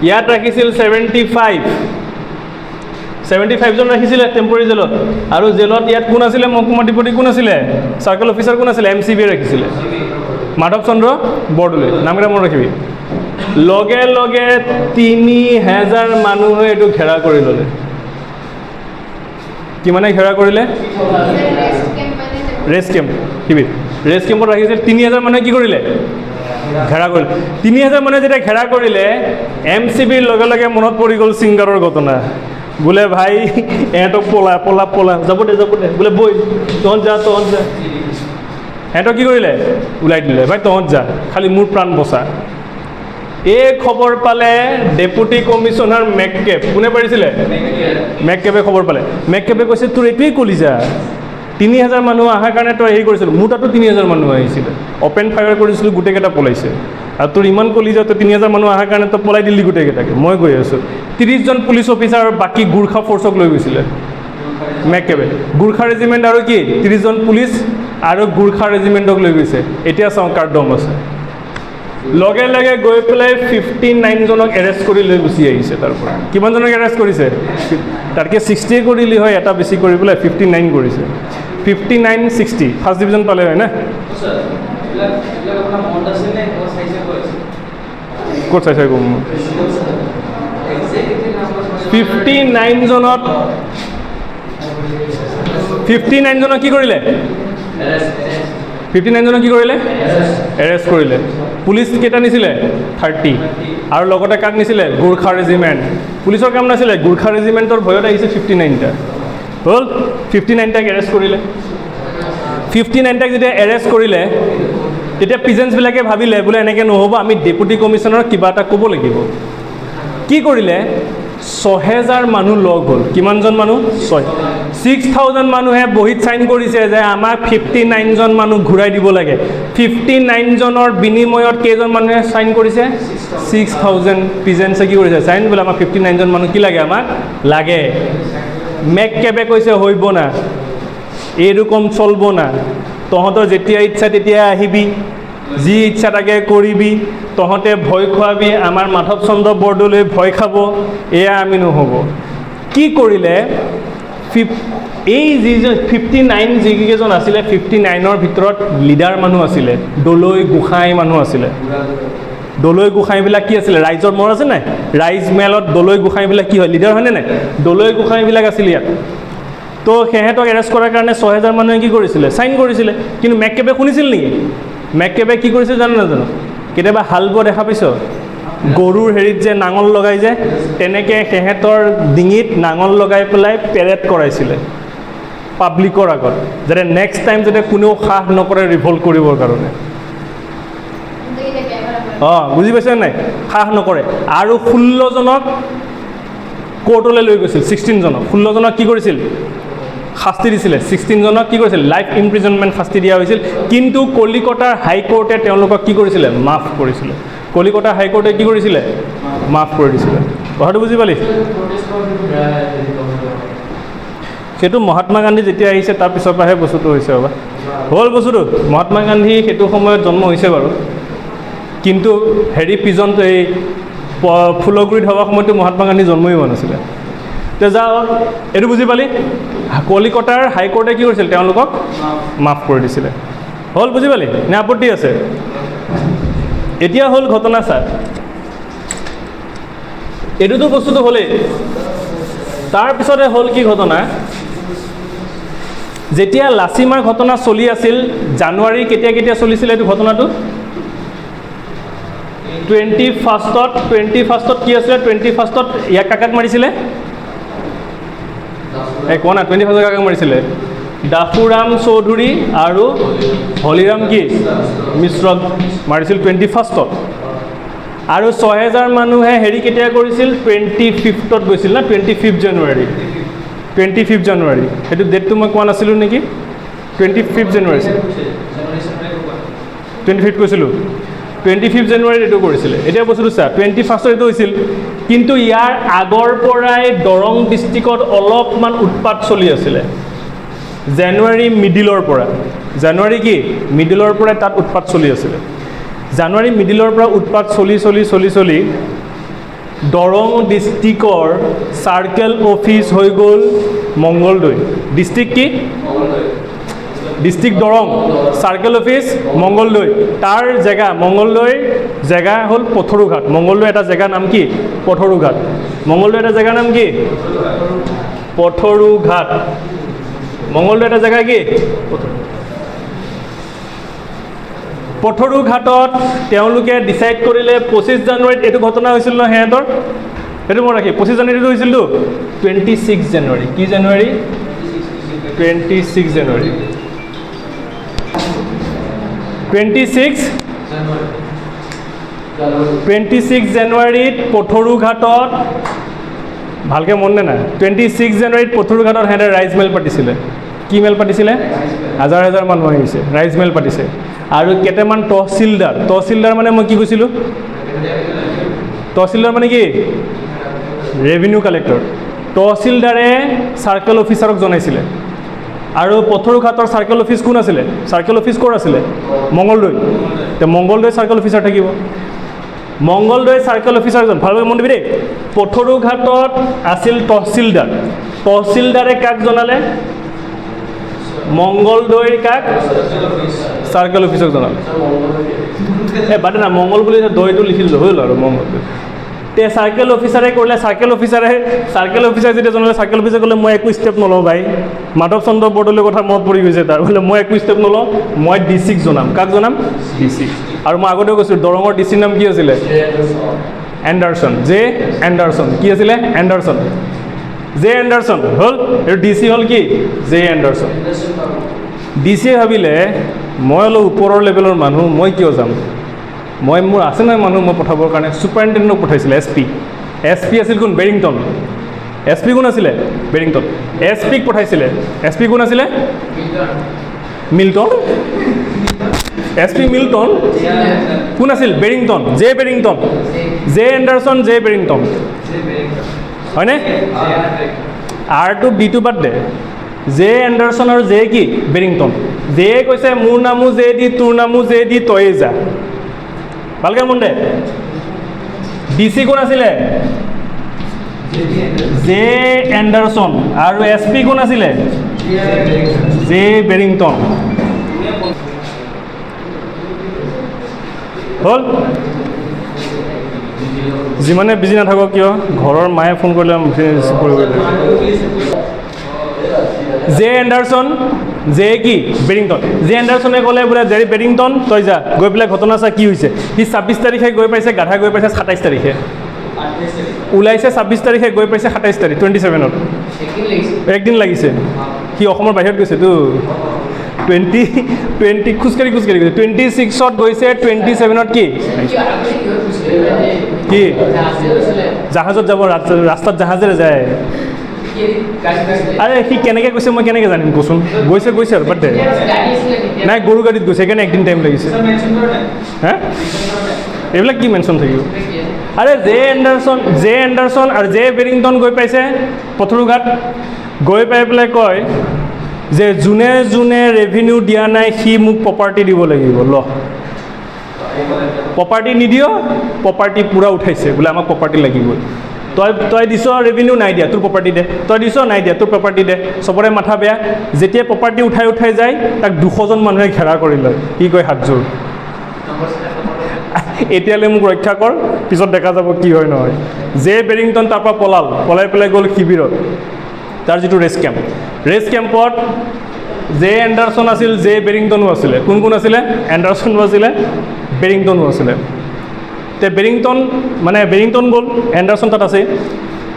ইয়াত ৰাখিছিল 75 জন ৰাখিছিলে টেম্পৰেৰী জেলত আৰু জেলত ইয়াত কোন আছিলে মহকুমাধিপতি কোন আছিলে চাৰ্কেল অফিচাৰ কোন আছিলে MCB ৰাখিছিলে মাধৱ চন্দ্ৰ বৰদলৈ নামকেইটা মনত ৰাখিবি লগে লগে 3000 মানুহে এইটো ঘেৰা কৰি ল'লে কিমানে ঘেৰা কৰিলে ৰেষ্ট কেম্পত ৰাখিছিল 3000 মানুহে কি কৰিলে ঘেৰা কৰিলে 3000 মানুহে যেতিয়া ঘেৰা কৰিলে MCBৰ লগে লগে মনত পৰি গ'ল ছিংগাৰৰ ঘটনা বোলে ভাই এহঁতক পলা যাব দে বোলে বৈ তহঁত যা সিহঁতক কি কৰিলে ওলাই দিলে ভাই তহঁত যা খালি মোৰ প্ৰাণ বচা এই খবৰ পালে ডেপুটি কমিশ্যনাৰ মেককেব কোনে পাৰিছিলে মেককেবে খবৰ পালে মেককেবে কৈছে তোৰ এইটোৱেই কলিজা 3000 মানুহ অহাৰ কাৰণে তই হেৰি কৰিছিলোঁ মোৰ তাতো 3000 মানুহ আহিছিলে অপেন ফায়াৰ কৰিছিলোঁ গোটেইকেইটা পলাইছে আৰু তোৰ ইমান কলিজা তই 3000 মানুহ অহাৰ কাৰণে তই পলাই দিলি গোটেইকেইটাকে মই গৈ আছোঁ 30 জন পুলিচ অফিচাৰ আৰু বাকী গোৰ্খা ফ'ৰ্চক লৈ গৈছিলে মেককেবে গোৰ্খা ৰেজিমেণ্ট আৰু কি 30 জন পুলিচ আৰু গোৰ্খা ৰেজিমেণ্টক লৈ গৈছে এতিয়া চাওঁ কাৰ দম আছে লগে লগে গৈ পেলাই 59 জনক এৰেষ্ট কৰি লৈ গুচি আহিছে তাৰ পৰা কিমান জনক এৰেষ্ট কৰিছে তাতকৈ 60 কৰিলি হয় এটা বেছি কৰি পেলাই 59 কৰিছে 59-60 ফাৰ্ষ্ট ডিভিজন পালে হয় না ক'ত চাইছে ক'ম 59 জনক কি কৰিলে 59 জনক কি কৰিলে? এৰেষ্ট কৰিলে। পুলিচ কেইটা নিছিলে? 30। আৰু লগতে কাক নিছিলে? গোৰ্খা ৰেজিমেণ্ট। পুলিচৰ কাম নাছিলে, গোৰ্খা ৰেজিমেণ্টৰ ভয়ত আহিছে 59টা। হ'ল 59টাক এৰেষ্ট কৰিলে। 59টাক যেতিয়া এৰেষ্ট কৰিলে তেতিয়া পিজেন্টছবিলাকে ভাবিলে বোলে এনেকৈ নহ'ব, আমি ডেপুটি কমিশ্যনাৰক কিবা এটা ক'ব লাগিব। কি কৰিলে? 6000 মানুহ লগ হ'ল। কিমানজন মানুহ? 6000 মানুহে বহীত চাইন কৰিছে যে আমাক 59 জন মানুহ ঘূৰাই দিব লাগে। 59 জনৰ বিনিময়ত কেইজন মানুহে চাইন কৰিছে? 6000 পিজেন্টছে কি কৰিছে? চাইন বোলে আমাক 59 জন মানুহ কি লাগে? আমাক লাগে। মেককেবে কৈছে হইব না, এরকম চলব না, তহঁতৰ যেতিয়া ইচ্ছা তেতিয়া আহিবি, যি ইচ্ছা তাকে কৰিবি, তহঁতে ভয় খোৱাবি, আমাৰ মাধৱ চন্দ্ৰ বৰদলৈ ভয় খাব, এয়া আমি নহ'ব। কি কৰিলে? এই যিজন 59 যিকেইজন আছিলে, 59ৰ ভিতৰত লিডাৰ মানুহ আছিলে, দলৈ গোসাঁই মানুহ আছিলে। দলৈ গোসাঁইবিলাক কি আছিলে? ৰাইজৰ মন আছে নাই? ৰাইজ মেলত দলৈ গোসাঁইবিলাক কি হয়? লিডাৰ হয়নে নাই? দলৈ গোসাঁইবিলাক আছিলে ইয়াত। তো সিহঁতক এৰেষ্ট কৰাৰ কাৰণে 6000 মানুহে কি কৰিছিলে? চাইন কৰিছিলে। কিন্তু মেককেবে শুনিছিল নেকি? মেককেবে কি কৰিছিল জানো নাজানো? কেতিয়াবা হাল বোৱা দেখা পাইছ? গৰুৰ হেৰিত যে নাঙল লগাই যে, তেনেকৈ সিহঁতৰ ডিঙিত নাঙল লগাই পেলাই পেৰেড কৰাইছিলে পাব্লিকৰ আগত, যাতে নেক্সট টাইম যাতে কোনেও সাহ নকৰে ৰিভল্ট কৰিবৰ কাৰণে। বুজি পাইছে নাই? সাহ নকৰে। আৰু 16 জনক কোৰ্টলৈ লৈ গৈছিল। 16 জনক 16 জনক কি কৰিছিল? শাস্তি দিছিলে। 16 জনক কি কৰিছিল? লাইফ ইমপ্ৰিজনমেণ্ট শাস্তি দিয়া হৈছিল। কিন্তু কলিকতাৰ হাইকোৰ্টে তেওঁলোকক কি কৰিছিলে? মাফ কৰিছিলে। কলিকতাৰ হাইকোৰ্টে কি কৰিছিলে? মাফ কৰি দিছিলে। কথাটো বুজি পালি? সেইটো মহাত্মা গান্ধী যেতিয়া আহিছে তাৰ পিছৰ পৰাহে বস্তুটো হৈছে। ৰ'বা, হ'ল বস্তুটো। মহাত্মা গান্ধী সেইটো সময়ত জন্ম হৈছে বাৰু, কিন্তু হেৰি পিজনটো এই ফুলগুৰিত হোৱাৰ সময়তো মহাত্মা গান্ধী জন্মই হোৱা নাছিলে। তে যাওক, এইটো বুজি পালি? কলিকতাৰ হাইকোৰ্টে কি কৰিছিল? তেওঁলোকক মাফ কৰি দিছিলে। হ'ল বুজি পালি নে আপত্তি আছে? এতিয়া হ'ল ঘটনা চা, এইটোতো বস্তুটো হ'লেই। তাৰপিছতে হ'ল কি ঘটনা? যেতিয়া লাচিমাৰ ঘটনা চলি আছিল, জানুৱাৰী কেতিয়া চলিছিল এইটো ঘটনাটো? 21st কি আছিলে? 21st ইয়াক কাকাক মাৰিছিলে? কোৱা না, 21st কাকাক মাৰিছিলে? ডাফুৰাম চৌধুৰী আৰু হলিৰাম কি মিশ্ৰক মাৰিছিল 21st। আৰু 6000 মানুহে হেৰি কেতিয়া কৰিছিল? 25th গৈছিল না? 25 জানুৱাৰী। 25 জানুৱাৰী সেইটো ডেটটো মই কোৱা নাছিলোঁ নেকি? 25 জানুৱাৰী 25 কৈছিলোঁ। 25 জানুৱাৰীত এইটো কৰিছিলে। এতিয়া বস্তুটো চা, 21st এইটো হৈছিল, কিন্তু ইয়াৰ আগৰ পৰাই দৰং ডিষ্ট্ৰিক্টত অলপমান উৎপাত চলি আছিলে। জানুৱাৰী মিডিলৰ পৰা, জানুৱাৰী কি মিডিলৰ পৰাই তাত উৎপাত চলি আছিলে। জানুৱাৰী মিডিলৰ পৰা উৎপাত চলি দৰং ডিষ্ট্ৰিক্টৰ চাৰ্কেল অফিচ হৈ গ'ল মংগলদৈ। ডিষ্ট্ৰিক্ট কি? District Darrang, circle office Mangaldai. তাৰ জেগা মংগলদৈৰ জেগা হ'ল পথৰুঘাট। মংগলদৈ এটা জেগাৰ নাম কি? পথৰুঘাট। মংগলদৈ এটা জেগাৰ নাম কি? পথৰুঘাট। মংগলদৈ এটা জেগা কি? পথৰুঘাটত তেওঁলোকে ডিচাইড কৰিলে 25 জানুৱাৰীত এইটো ঘটনা হৈছিল ন সিহঁতৰ? সেইটো মনত ৰাখি, 25 জানুৱাৰীটো হৈছিলতো? 26 জানুৱাৰী। কি জানুৱাৰী? 26 জানুৱাৰী। 26 জানুৱাৰীত পথৰুঘাটত, ভালকৈ মন নে নাই? 26 জানুৱাৰীত পথৰুঘাটত সিহঁতে ৰাইজ মেল পাতিছিলে। কি মেল পাতিছিলে? হাজাৰ মানুহ আহিছে, ৰাইজ মেল পাতিছে। আৰু কেইটামান তহচিলদাৰ মানে মই কি কৈছিলোঁ? তহচিলদাৰ মানে কি? Revenue collector. তহচিলদাৰে চাৰ্কেল অফিচাৰক জনাইছিলে। আৰু পথৰুঘাটৰ চাৰ্কেল অফিচ কোন আছিলে? চাৰ্কেল অফিচ ক'ৰ আছিলে? মংগলদৈ। তো মংগলদৈ চাৰ্কেল অফিচাৰ থাকিব। মংগলদৈ চাৰ্কেল অফিচাৰজন, ভালকৈ মন দিবি দেই। পথৰুঘাটত আছিল তহচিলদাৰ। তহচিলদাৰে কাক জনালে? মংগলদৈৰ কাক? চাৰ্কেল অফিচক জনালে। বাদে না, মংগল বুলি দৈটো লিখি দিলোঁ, হৈ গ'ল আৰু মংগলদৈ। তে চাৰ্কেল অফিচাৰে কৰিলে, চাৰ্কেল অফিচাৰে যেতিয়া জনালে, চাৰ্কেল অফিচাৰে ক'লে মই একো ষ্টেপ নলওঁ ভাই, মাধৱ চন্দ্ৰ বৰদলৈৰ কথা মনত পৰি গৈছে তাৰ, বোলে মই একো ষ্টেপ নলওঁ, মই ডিচিক জনাম। কাক জনাম? ডিচিক। আৰু মই আগতেও কৈছোঁ দৰঙৰ ডিচিৰ নাম কি আছিলে? Anderson, J Anderson. কি আছিলে? এণ্ডাৰছন, জে এণ্ডাৰছন হ'ল। এইটো ডিচি হ'ল কি? J Anderson. ডিচিয়ে ভাবিলে মই অলপ ওপৰৰ লেভেলৰ মানুহ, মই কিয় যাম, মোৰ আছে নহয় মানুহ মই পঠাবৰ কাৰণে। ছুপাৰিণ্টেণ্ডেণ্টক পঠাইছিলে, এছ পি আছিল কোন? বেৰিংটন। এছ পি কোন আছিলে? বেৰিংটন। এছ পিক পঠাইছিলে, এছ পি কোন আছিলে? মিল্টন। এছ পি মিল্টন কোন আছিল? Barrington, J Barrington, J Anderson, J Barrington, হয়নে? আৰটো বিটো বাদ দে, জে এণ্ডাৰছন আৰু জে কি? বেৰিংটন। জে কৈছে মোৰ নামো জে দি, তোৰ নামো জে দি, তয়ে যা। ভালকৈ মন দে। ডিচি কোন আছিলে? J Anderson. আৰু এছ পি কোন আছিলে? J Barrington. হ'ল। যিমানে বিজি নাথাকক কিয়, ঘৰৰ মায়ে ফোন কৰিলে ৰিচিভ কৰিব। জে এণ্ডাৰছন, জে কি? বেৰিংটন। জে এণ্ডাৰছনে ক'লে বোলে জে বেৰিংটন তই যা, গৈ পেলাই ঘটনা চা কি হৈছে। সি 26 তাৰিখে গৈ পাইছে, গাধা গৈ পাইছে 27 তাৰিখে, ওলাইছে 26 তাৰিখে, গৈ পাইছে 27 তাৰিখ, 27ত। একদিন লাগিছে। সি অসমৰ বাহিৰত গৈছেতো। 20 খোজকাঢ়ি গৈছে, 26ত গৈছে, 27ত কি? কি জাহাজত যাব, ৰাস্তাত জাহাজেৰে যায়। আৰে সি কেনেকৈ গৈছে মই কেনেকৈ জানিম কচোন? গৈছে আৰু বাদ দে। নাই, গৰু গাড়ীত গৈছে, সেইকাৰণে একদিন টাইম লাগিছে। হা, এইবিলাক কি মেনশ্যন থাকিব? আৰে জে এণ্ডাৰছন আৰু জে বেৰিংটন গৈ পাইছে পথৰুঘাট। গৈ পাই পেলাই কয় যে যোনে যোনে ৰেভিনিউ দিয়া নাই সি মোক প্ৰপাৰ্টি দিব লাগিব। ল, প্ৰপাৰ্টি নিদিয়, প্ৰপাৰ্টি পূৰা উঠাইছে বোলে, আমাক প্ৰপাৰ্টি লাগিবই। তই দিছ ৰেভিনিউ, নাই দিয়া, তোৰ প্ৰপাৰ্টি দে। তই দিছ, নাই দিয়া, তোৰ প্ৰপাৰ্টি দে। চবৰে মাথা বেয়া। যেতিয়া প্ৰপাৰ্টি উঠাই যায়, তাক 200জন মানুহে ঘেৰা কৰি লয়। কি কয়? হাতযোৰ। এতিয়ালৈ মোক ৰক্ষা কৰ, পিছত দেখা যাব কি হয় নহয়। জে বেৰিংটন তাৰ পৰা পলাই পেলাই গ'ল শিবিৰত, তাৰ যিটো ৰেষ্ট কেম্পত জে এণ্ডাৰছন আছিল, জে বেৰিংটনো আছিলে। কোন কোন আছিলে? এণ্ডাৰছনো আছিলে, বেৰিংটনো আছিলে। তে বেৰিংটন গ'ল, এণ্ডাৰছন তাত আছে।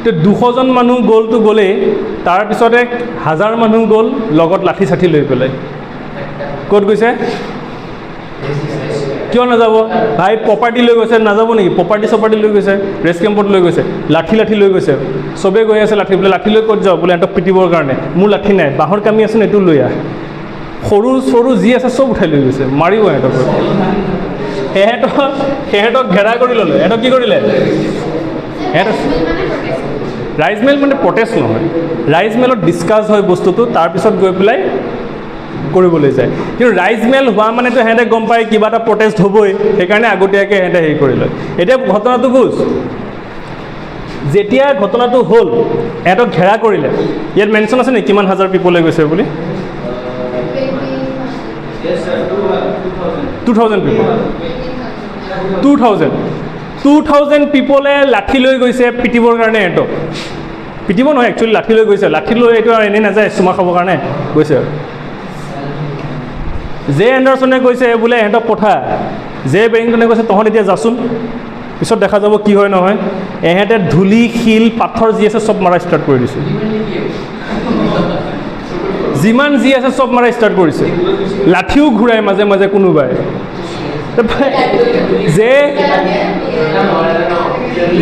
তে 200জন মানুহ গ'লতো গ'লেই, তাৰপিছতে 1000 মানুহ গ'ল লগত লাঠি চাঠি লৈ পেলাই। ক'ত গৈছে? কিয় নাযাব ভাই? প্ৰপাৰ্টি লৈ গৈছে, নাযাব নেকি? প্ৰপাৰ্টি লৈ গৈছে, ৰেষ্ট কেম্পত লৈ গৈছে, লাঠি লৈ গৈছে। চবেই গৈ আছে লাঠি, বোলে লাঠি লৈ ক'ত যাওঁ? বোলে সিহঁতক পিটিবৰ কাৰণে। মোৰ লাঠি নাই, বাঁহৰ কামি আছে নে? এইটো লৈ আহ। সৰু যি আছে চব উঠাই লৈ গৈছে, মাৰিব সিহঁতক। সিহঁতক ঘেৰা কৰি ল'লে। সিহঁতক কি কৰিলে? ৰাইজ মেল মানে প্ৰটেষ্ট নহয়, ৰাইজ মেলত ডিছকাছ হয় বস্তুটো, তাৰপিছত গৈ পেলাই কৰিবলৈ যায়। কিন্তু ৰাইজ মেল হোৱা মানেতো সিহঁতে গম পায় কিবা এটা প্ৰটেষ্ট হ'বই, সেইকাৰণে আগতীয়াকৈ সিহঁতে হেৰি কৰি লয়। এতিয়া ঘটনাটো বুজ, যেতিয়া ঘটনাটো হ'ল সিহঁতক ঘেৰা কৰিলে, ইয়াত মেনশ্যন আছে নেকি কিমান হাজাৰ পিপলে গৈছে বুলি? 2000 পিপল। 2000 পিপলে লাঠি লৈ গৈছে পিটিবৰ কাৰণে। সিহঁতক পিটিব নহয়, একচুৱেলি লাঠি লৈ গৈছে। লাঠি লৈ এইটো আৰু এনেই নাযায়, চুমা খাবৰ কাৰণে গৈছে। আৰু জে এণ্ডাৰছনে কৈছে বোলে সিহঁতক পঠা। জে বেৰিংটনে কৈছে তহঁত এতিয়া যাচোন, পিছত দেখা যাব কি হয় নহয়। এহেঁতে ধূলি শিল পাথৰ যি আছে চব মাৰা ষ্টাৰ্ট কৰি দিছে। যিমান যি আছে চব মাৰা ষ্টাৰ্ট কৰিছে। লাঠিও ঘূৰাই মাজে মাজে কোনোবাই।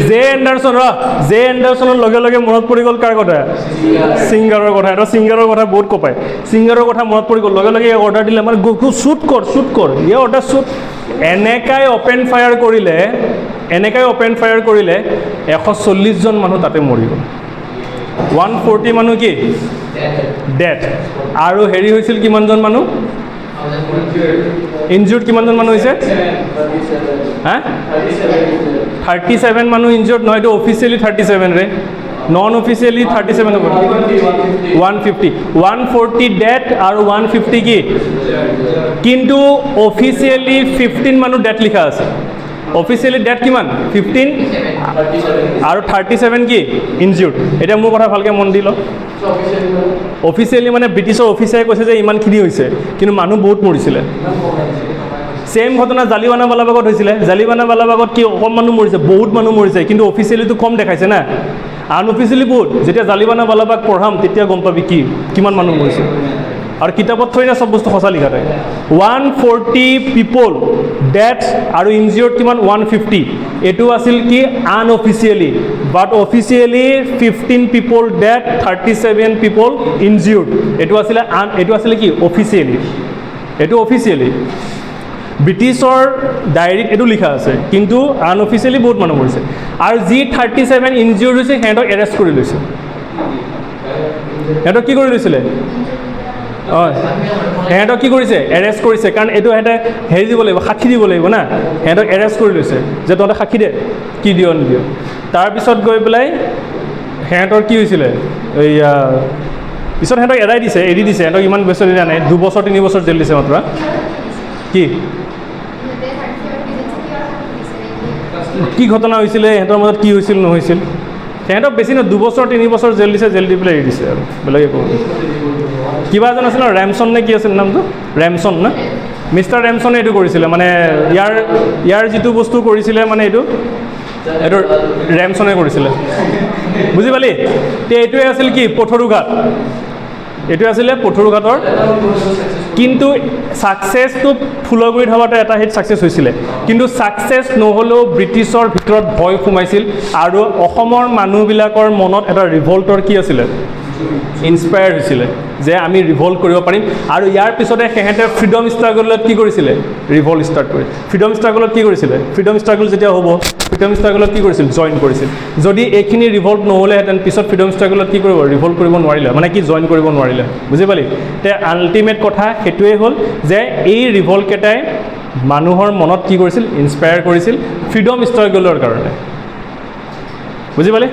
জে এণ্ডাৰছনৰ লগে লগে মনত পৰি গ'ল কাৰ কথা? ছিংগাৰৰ কথা। এটা ছিংগাৰৰ কথা বহুত কপায়। ছিংগাৰৰ কথা মনত পৰি গ'ল, লগে লগে অৰ্ডাৰ দিলে, মানে শ্বুট কৰ ইয়ে অৰ্ডাৰ শ্বুট। এনেকাই অপেন ফায়াৰ কৰিলে 140জন মানুহ তাতে মৰি গ'ল। 140 মানুহ কি ডেথ। আৰু হেৰি হৈছিল কিমানজন মানুহ? ইনজিউৰ্ড কিমানজন মানুহ হৈছে? হা, 37 মানুহ ইনজিউৰ্ড। নহয়, এইটো অফিচিয়েলি 37 ৰে, নন অফিচিয়েলি 37 হ'ব। 140 ডেথ আৰু 150 কি? কিন্তু অফিচিয়েলি 15 মানুহ ডেথ লিখা আছে। অফিচিয়েলি ডেথ কিমান 15 আৰু 37 কি ইনজিউৰ্ড এতিয়া মোৰ কথা ভালকৈ মন দি লওক অফিচিয়েলি মানে ব্ৰিটিছৰ অফিচাৰে কৈছে যে ইমানখিনি হৈছে কিন্তু মানুহ বহুত মৰিছিলে সেম ঘটনা জালিৱানাৱালাবাগত হৈছিলে জালিৱানাৱালাবাগত কি অকল মানুহ মৰিছে বহুত মানুহ মৰিছে কিন্তু অফিচিয়েলিটো কম দেখাইছে না আনঅফিচিয়েলি বহুত যেতিয়া জালিৱানাৱালাবাগ পঢ়াম তেতিয়া গম পাবি কি কিমান মানুহ মৰিছে আৰু কিতাপত থৈ না সব বস্তু সঁচা লিখা থাকে 140 পিপল ডেথ আৰু ইনজিউৰ্ড কিমান 150 এইটো আছিল কি আনঅফিচিয়েলি বাট অফিচিয়েলি 15 পিপল ডেথ 37 পিপল ইনজিউৰ্ড এইটো আছিলে কি অফিচিয়েলি এইটো অফিচিয়েলি ব্ৰিটিছৰ ডায়েৰীত এইটো লিখা আছে কিন্তু আনঅফিচিয়েলি বহুত মানুহ মৰিছে আৰু যি 37 ইনজিউৰ্ড হৈছে সিহঁতক এৰেষ্ট কৰি লৈছে সিহঁতক কি কৰি লৈছিলে হয় সিহঁতক কি কৰিছে এৰেষ্ট কৰিছে কাৰণ এইটো সিহঁতে হেৰি দিব লাগিব সাক্ষী দিব লাগিব না সিহঁতক এৰেষ্ট কৰি লৈছে যে তহঁতে সাক্ষী দে কি দিয় নিদিয় তাৰপিছত গৈ পেলাই সিহঁতৰ কি হৈছিলে এইয়া পিছত সিহঁতক এৰি দিছে সিহঁতক ইমান বছৰ দিয়া নাই 2 বছৰ 3 বছৰ জেল দিছে মাত্ৰ কি কি ঘটনা হৈছিলে সিহঁতৰ মাজত কি হৈছিল নহৈছিল সিহঁতক বেছি নহয় 2 বছৰ 3 বছৰ জেল দিছে জেল দি পেলাই এৰি দিছে আৰু বেলেগে একো কিবা এজন আছিল ৰেমছন নে কি আছিল নামটো ৰেমছন না মিষ্টাৰ ৰেমছনে এইটো কৰিছিলে মানে ইয়াৰ যিটো বস্তু কৰিছিলে মানে এইটো ৰেমছনে কৰিছিলে বুজি পালি তে এইটোৱে আছিল কি পথৰুঘাট এইটো আছিলে পথৰুঘাটৰ কিন্তু ছাকচেছটো ফুলগুৰিত হোৱাটো এটা হিট ছাকচেছ হৈছিলে কিন্তু ছাকচেছ নহ'লেও ব্ৰিটিছৰ ভিতৰত ভয় সোমাইছিল আৰু অসমৰ মানুহবিলাকৰ মনত এটা ৰিভল্টৰ কি আছিলে ইনস্পায়াৰ হৈছিলে যে আমি ৰিভল্ট কৰিব পাৰিম আৰু ইয়াৰ পিছতে সিহঁতে ফ্ৰীডম ষ্ট্ৰাগলত কি কৰিছিলে ৰিভল্ট ষ্টাৰ্ট কৰি ফ্ৰীডম ষ্ট্ৰাগলত কি কৰিছিলে ফ্ৰীডম ষ্ট্ৰাগল যেতিয়া হ'ব ফ্ৰীডম ষ্ট্ৰাগলত কি কৰিছিল জইন কৰিছিল যদি এইখিনি ৰিভল্ট নহ'লেহেঁতেন পিছত ফ্ৰীডম ষ্ট্ৰাগলত কি কৰিব ৰিভল্ট কৰিব নোৱাৰিলে মানে কি জইন কৰিব নোৱাৰিলে বুজি পালি তে আল্টিমেট কথা সেইটোৱে হ'ল যে এই ৰিভল্টকেইটাই মানুহৰ মনত কি কৰিছিল ইনস্পায়াৰ কৰিছিল ফ্ৰীডম ষ্ট্ৰাগলৰ কাৰণে বুজি পালি